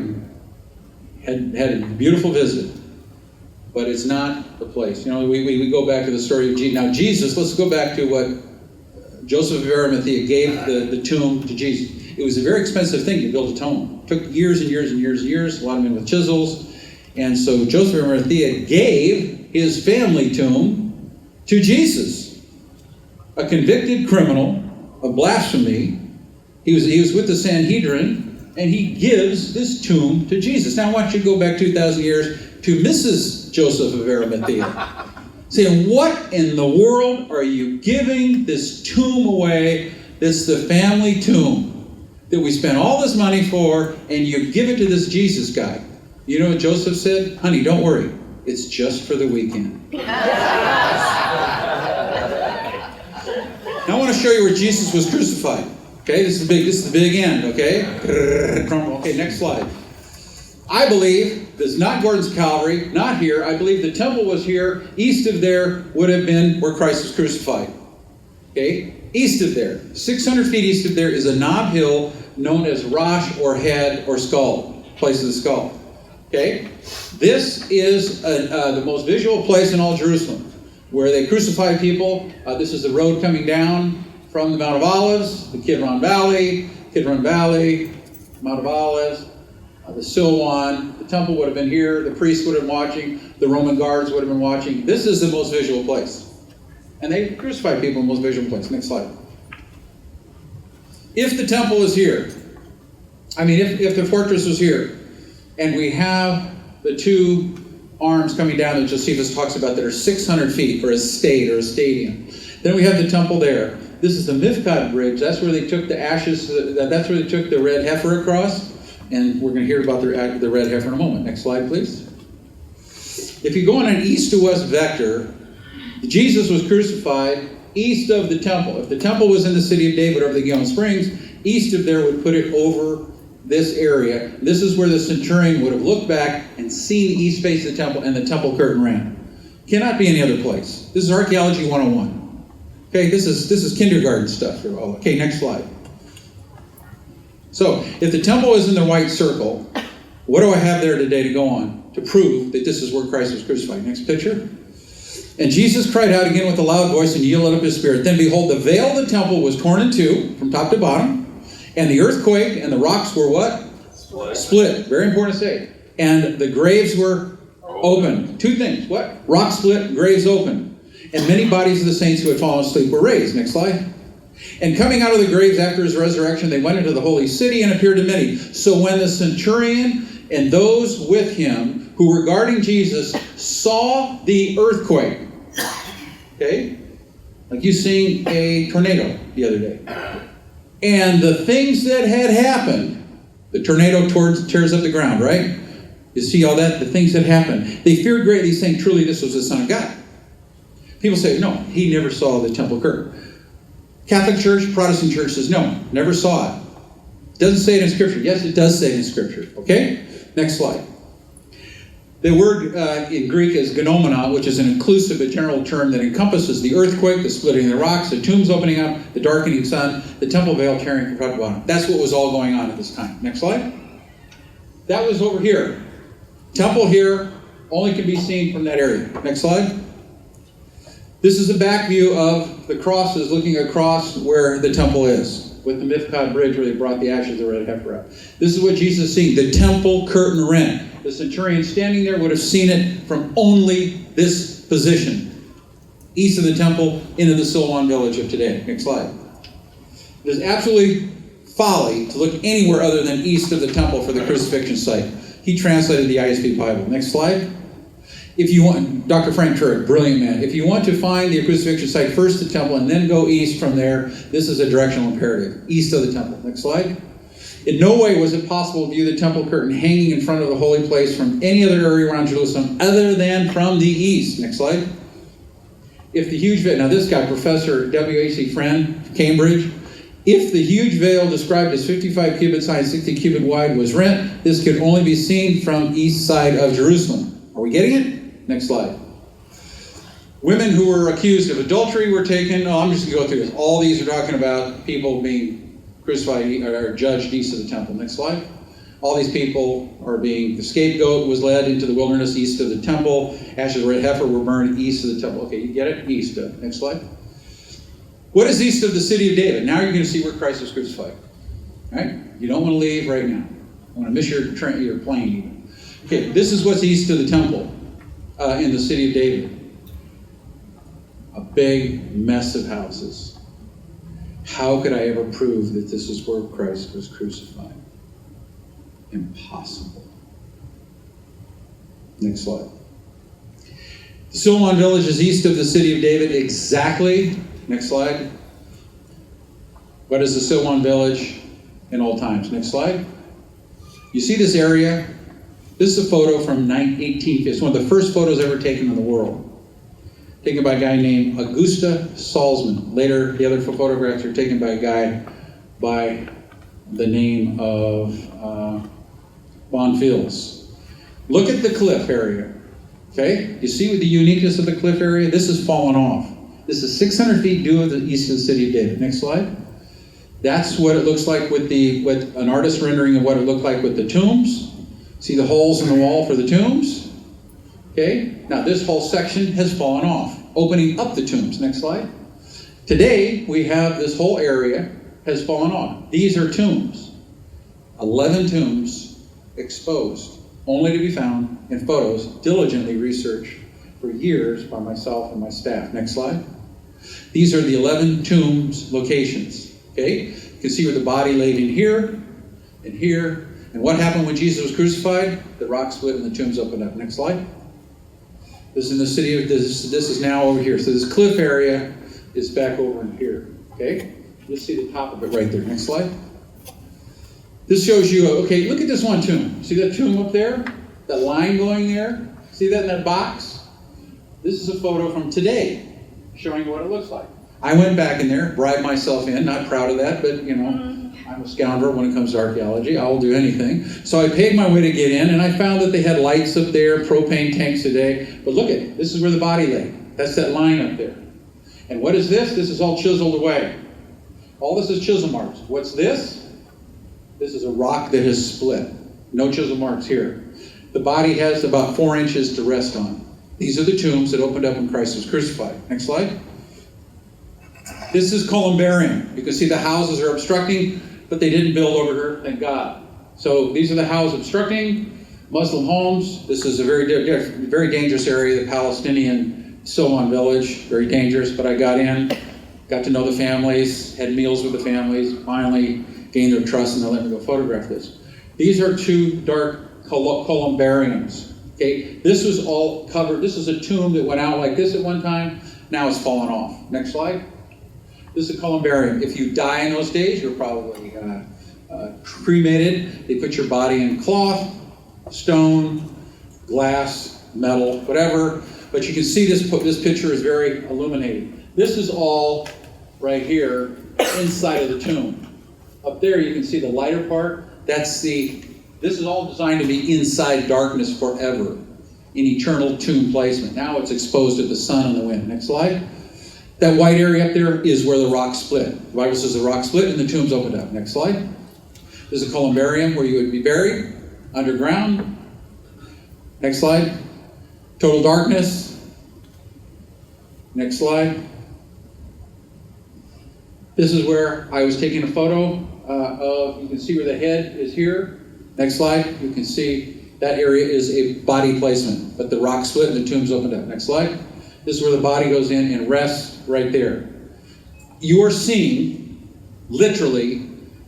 And had a beautiful visit. But it's not the place. You know, we go back to the story of Jesus. Now Jesus, let's go back to what Joseph of Arimathea gave the tomb to Jesus. It was a very expensive thing to build a tomb. It took years and years and years and years, a lot of men with chisels. And so Joseph of Arimathea gave his family tomb to Jesus, a convicted criminal of blasphemy. He was with the Sanhedrin, and he gives this tomb to Jesus. Now I want you to go back 2,000 years to Mrs. Joseph of Arimathea. Saying, what in the world are you giving this tomb away? This is the family tomb that we spent all this money for, and you give it to this Jesus guy. You know what Joseph said? Honey, don't worry. It's just for the weekend. Now I want to show you where Jesus was crucified. Okay, this is the big end, okay? Okay, next slide. I believe this is not Gordon's Calvary, not here. I believe the temple was here. East of there would have been where Christ was crucified. Okay? East of there, 600 feet east of there, is a knob hill known as Rosh or Head or Skull, place of the skull. Okay? This is the most visual place in all Jerusalem, where they crucify people. This is the road coming down from the Mount of Olives, the Kidron Valley, Mount of Olives, the Silwan. The temple would have been here. The priests would have been watching. The Roman guards would have been watching. This is the most visual place. And they crucify people in the most visual place. Next slide. If the temple is here, if the fortress was here, and we have the two arms coming down that Josephus talks about that are 600 feet, or a state, or a stadium. Then we have the temple there. This is the Mifkad Bridge. That's where they took the ashes, that's where they took the red heifer across. And we're going to hear about the red heifer in a moment. Next slide, please. If you go on an east to west vector, Jesus was crucified east of the temple. If the temple was in the city of David over the Gihon Springs, east of there would put it over this area. This is where the centurion would have looked back and seen the east face of the temple, and the temple curtain ran. Cannot be any other place. This is Archaeology 101. Okay, this is kindergarten stuff. Okay, next slide. So, if the temple is in the white circle, what do I have there today to go on to prove that this is where Christ was crucified? Next picture. And Jesus cried out again with a loud voice and yielded up his spirit. Then behold, the veil of the temple was torn in two from top to bottom, and the earth quaked, and the rocks were what? Split. Very important to say. And the graves were opened. Two things. What? Rock split, graves open. And many bodies of the saints who had fallen asleep were raised. Next slide. And coming out of the graves after his resurrection, they went into the holy city and appeared to many. So when the centurion and those with him who were guarding Jesus saw the earthquake, okay, like you seen a tornado the other day, and the things that had happened, the tornado tears up the ground, right? You see all that, the things that happened. They feared greatly, saying, truly this was the Son of God. People say, no, he never saw the temple curtain. Catholic Church, Protestant Church says, no, never saw it. Doesn't say it in Scripture. Yes, it does say it in Scripture. Okay? Next slide. The word in Greek is gnomona, which is an inclusive but general term that encompasses the earthquake, the splitting of the rocks, the tombs opening up, the darkening sun, the temple veil tearing from top to bottom. That's what was all going on at this time. Next slide. That was over here. Temple here only can be seen from that area. Next slide. This is a back view of the crosses looking across where the temple is, with the Mifkad Bridge where they brought the ashes of the red heifer up. This is what Jesus is seeing, the temple curtain rent. The centurion standing there would have seen it from only this position, east of the temple into the Silwan village of today. Next slide. It is absolutely folly to look anywhere other than east of the temple for the crucifixion site. He translated the ISV Bible. Next slide. If you want, Dr. Frank Turek, brilliant man. If you want to find the crucifixion site, first the temple and then go east from there, this is a directional imperative. East of the temple. Next slide. In no way was it possible to view the temple curtain hanging in front of the holy place from any other area around Jerusalem other than from the east. Next slide. If the huge veil, now this guy, Professor W.A.C. Friend, Cambridge, if the huge veil described as 55 cubits high and 60 cubits wide was rent, this could only be seen from east side of Jerusalem. Are we getting it? Next slide. Women who were accused of adultery were taken. Oh, I'm just going to go through this. All these are talking about people being crucified or judged east of the temple. Next slide. All these people are being, the scapegoat was led into the wilderness east of the temple. Ashes of red heifer were burned east of the temple. Okay, you get it? East of. Next slide. What is east of the city of David? Now you're going to see where Christ was crucified. All right? You don't want to leave right now. I want to miss your plane even. Okay, this is what's east of the temple in the city of David. A big mess of houses. How could I ever prove that this is where Christ was crucified? impossible. Next slide. The Silwan village is east of the city of David exactly. Next slide. What is the Silwan village in old times? Next slide. You see this area? This is a photo from 1850. It's one of the first photos ever taken in the world. Taken by a guy named Augusta Salzman. Later, the other photographs are taken by a guy by the name of Bonfils. Look at the cliff area. Okay? You see the uniqueness of the cliff area? This has fallen off. This is 600 feet due of the east of the city of David. Next slide. That's what it looks like with an artist rendering of what it looked like with the tombs. See the holes in the wall for the tombs? Okay? Now this whole section has fallen off, opening up the tombs. Next slide. Today, we have this whole area has fallen off. These are tombs. 11 tombs exposed, only to be found in photos diligently researched for years by myself and my staff. Next slide. These are the 11 tombs locations. Okay? You can see where the body laid in here and here. And what happened when Jesus was crucified? The rock split and the tombs opened up. Next slide. This is in the city of this is now over here. So this cliff area is back over in here. Okay? You'll see the top of it right there. Next slide. This shows you, okay, look at this one tomb. See that tomb up there? That line going there? See that in that box? This is a photo from today showing what it looks like. I went back in there, bribed myself in, not proud of that, but you know, I'm a scoundrel when it comes to archaeology. I will do anything. So I paid my way to get in, and I found that they had lights up there, propane tanks today. But look at it. This is where the body lay. That's that line up there. And what is this? This is all chiseled away. All this is chisel marks. What's this? This is a rock that has split. No chisel marks here. The body has about 4 inches to rest on. These are the tombs that opened up when Christ was crucified. Next slide. This is columbarium. You can see the houses are obstructing, but they didn't build over here, thank God. So these are the houses obstructing, Muslim homes. This is a very dangerous area, the Palestinian Silwan village, very dangerous, but I got in, got to know the families, had meals with the families, finally gained their trust, and they let me go photograph this. These are 2 dark columbariums. Okay, this was all covered. This is a tomb that went out like this at one time. Now it's fallen off. Next slide. This is a columbarium. If you die in those days, you're probably cremated. They put your body in cloth, stone, glass, metal, whatever. But you can see this picture is very illuminating. This is all right here inside of the tomb. Up there you can see the lighter part. This is all designed to be inside darkness forever, in eternal tomb placement. Now it's exposed to the sun and the wind. Next slide. That white area up there is where the rock split. The Bible says the rock split and the tombs opened up. Next slide. This is a columbarium where you would be buried underground. Next slide. Total darkness. Next slide. This is where I was taking a photo of, you can see where the head is here. Next slide. You can see that area is a body placement, but the rock split and the tombs opened up. Next slide. This is where the body goes in and rests right there. You are seeing, literally,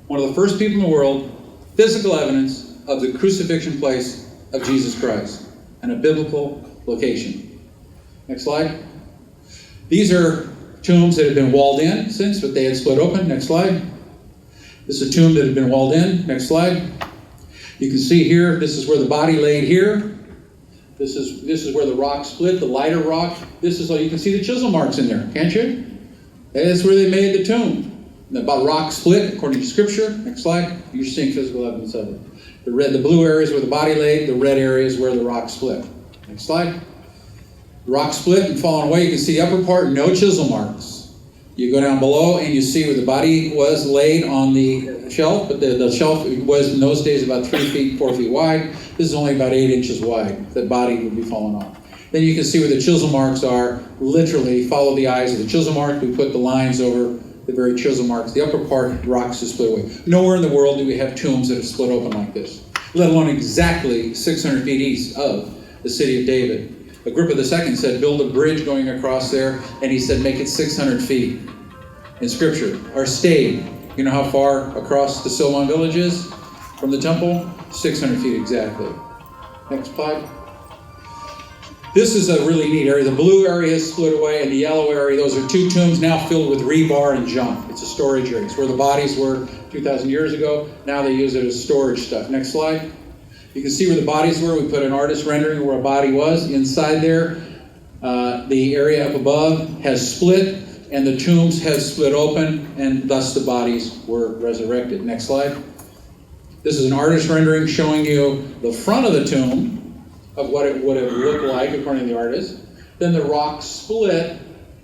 one of the first people in the world, physical evidence of the crucifixion place of Jesus Christ, and a biblical location. Next slide. These are tombs that have been walled in since, but they had split open. Next slide. This is a tomb that had been walled in. Next slide. You can see here, this is where the body laid here. This is where the rock split, the lighter rock. This is, you can see the chisel marks in there, can't you? That's where they made the tomb. The rock split, according to Scripture. Next slide. You're seeing physical evidence of it. The blue area is where the body laid. The red area is where the rock split. Next slide. The rock split and fallen away. You can see the upper part, no chisel marks. You go down below and you see where the body was laid on the shelf, but the shelf was in those days about 3 feet, 4 feet wide. This is only about 8 inches wide. The body would be falling off. Then you can see where the chisel marks are. Literally follow the eyes of the chisel mark. We put the lines over the very chisel marks. The upper part, rocks is split away. Nowhere in the world do we have tombs that have split open like this, let alone exactly 600 feet east of the city of David. Agrippa II said, build a bridge going across there, and he said, make it 600 feet in Scripture. Or stayed. You know how far across the Silwan village is? From the temple, 600 feet exactly. Next slide. This is a really neat area. The blue area is split away, and the yellow area, those are two tombs now filled with rebar and junk. It's a storage area. It's where the bodies were 2,000 years ago. Now they use it as storage stuff. Next slide. You can see where the bodies were. We put an artist rendering where a body was. Inside there, the area up above has split, and the tombs have split open, and thus the bodies were resurrected. Next slide. This is an artist rendering showing you the front of the tomb of what it would have looked like according to the artist. Then the rock split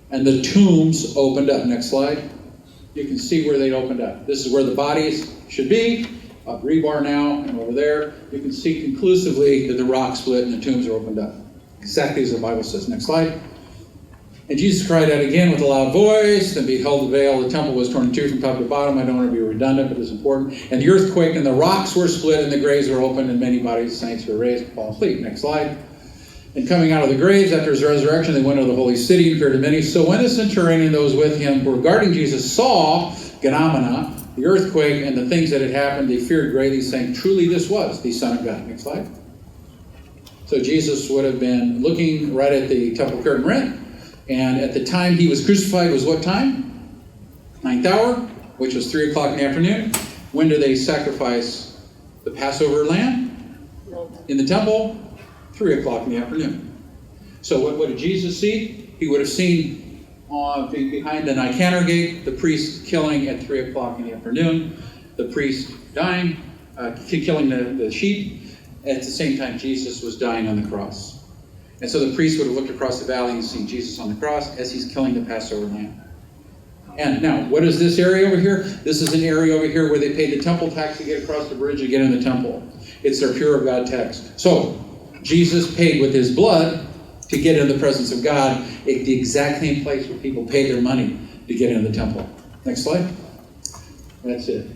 and the tombs opened up. Next slide. You can see where they opened up. This is where the bodies should be. Up rebar now and over there. You can see conclusively that the rock split and the tombs are opened up. Exactly as the Bible says. Next slide. And Jesus cried out again with a loud voice, and beheld the veil of the temple was torn in two from top to bottom. I don't want to be redundant, but it's important. And the earthquake and the rocks were split, and the graves were opened, and many bodies of saints were raised, fallen asleep. Next slide. And coming out of the graves after his resurrection, they went to the holy city and appeared to many. So when the centurion and those with him regarding Jesus saw Phenomena, the earthquake, and the things that had happened, they feared greatly, saying, truly this was the Son of God. Next slide. So Jesus would have been looking right at the temple curtain rent. And at the time he was crucified was what time? 9th hour, which was 3 o'clock in the afternoon. When do they sacrifice the Passover lamb? In the temple, 3 o'clock in the afternoon. So what did Jesus see? He would have seen behind the Nicanor gate, the priest killing at 3 o'clock in the afternoon, the priest dying, killing the sheep. At the same time, Jesus was dying on the cross. And so the priest would have looked across the valley and seen Jesus on the cross as he's killing the Passover lamb. And now, what is this area over here? This is an area over here where they paid the temple tax to get across the bridge to get in the temple. It's their pure of God tax. So, Jesus paid with his blood to get in the presence of God at the exact same place where people pay their money to get into the temple. Next slide. That's it.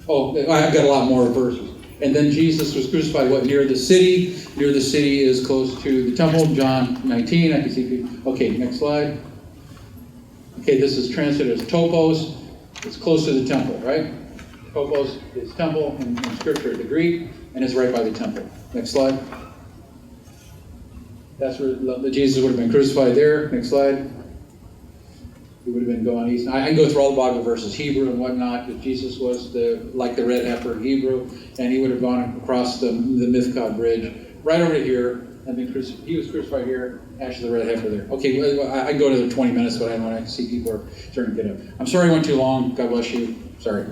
Oh, I've got a lot more verses. And then Jesus was crucified, near the city? Near the city is close to the temple, John 19. I can see people. Okay, next slide. Okay, this is translated as topos. It's close to the temple, right? Topos is temple in Scripture, the Greek, and it's right by the temple. Next slide. That's where Jesus would have been crucified there. Next slide. He would have been going east. I can go through all the Bible verses, Hebrew and whatnot, because Jesus was like the red heifer in Hebrew, and he would have gone across the Mifkah bridge right over here, and been crucified. He was crucified here, actually the red heifer there. Okay, I can go to the 20 minutes, but I want to see people are starting to get up. I'm sorry I went too long. God bless you. Sorry.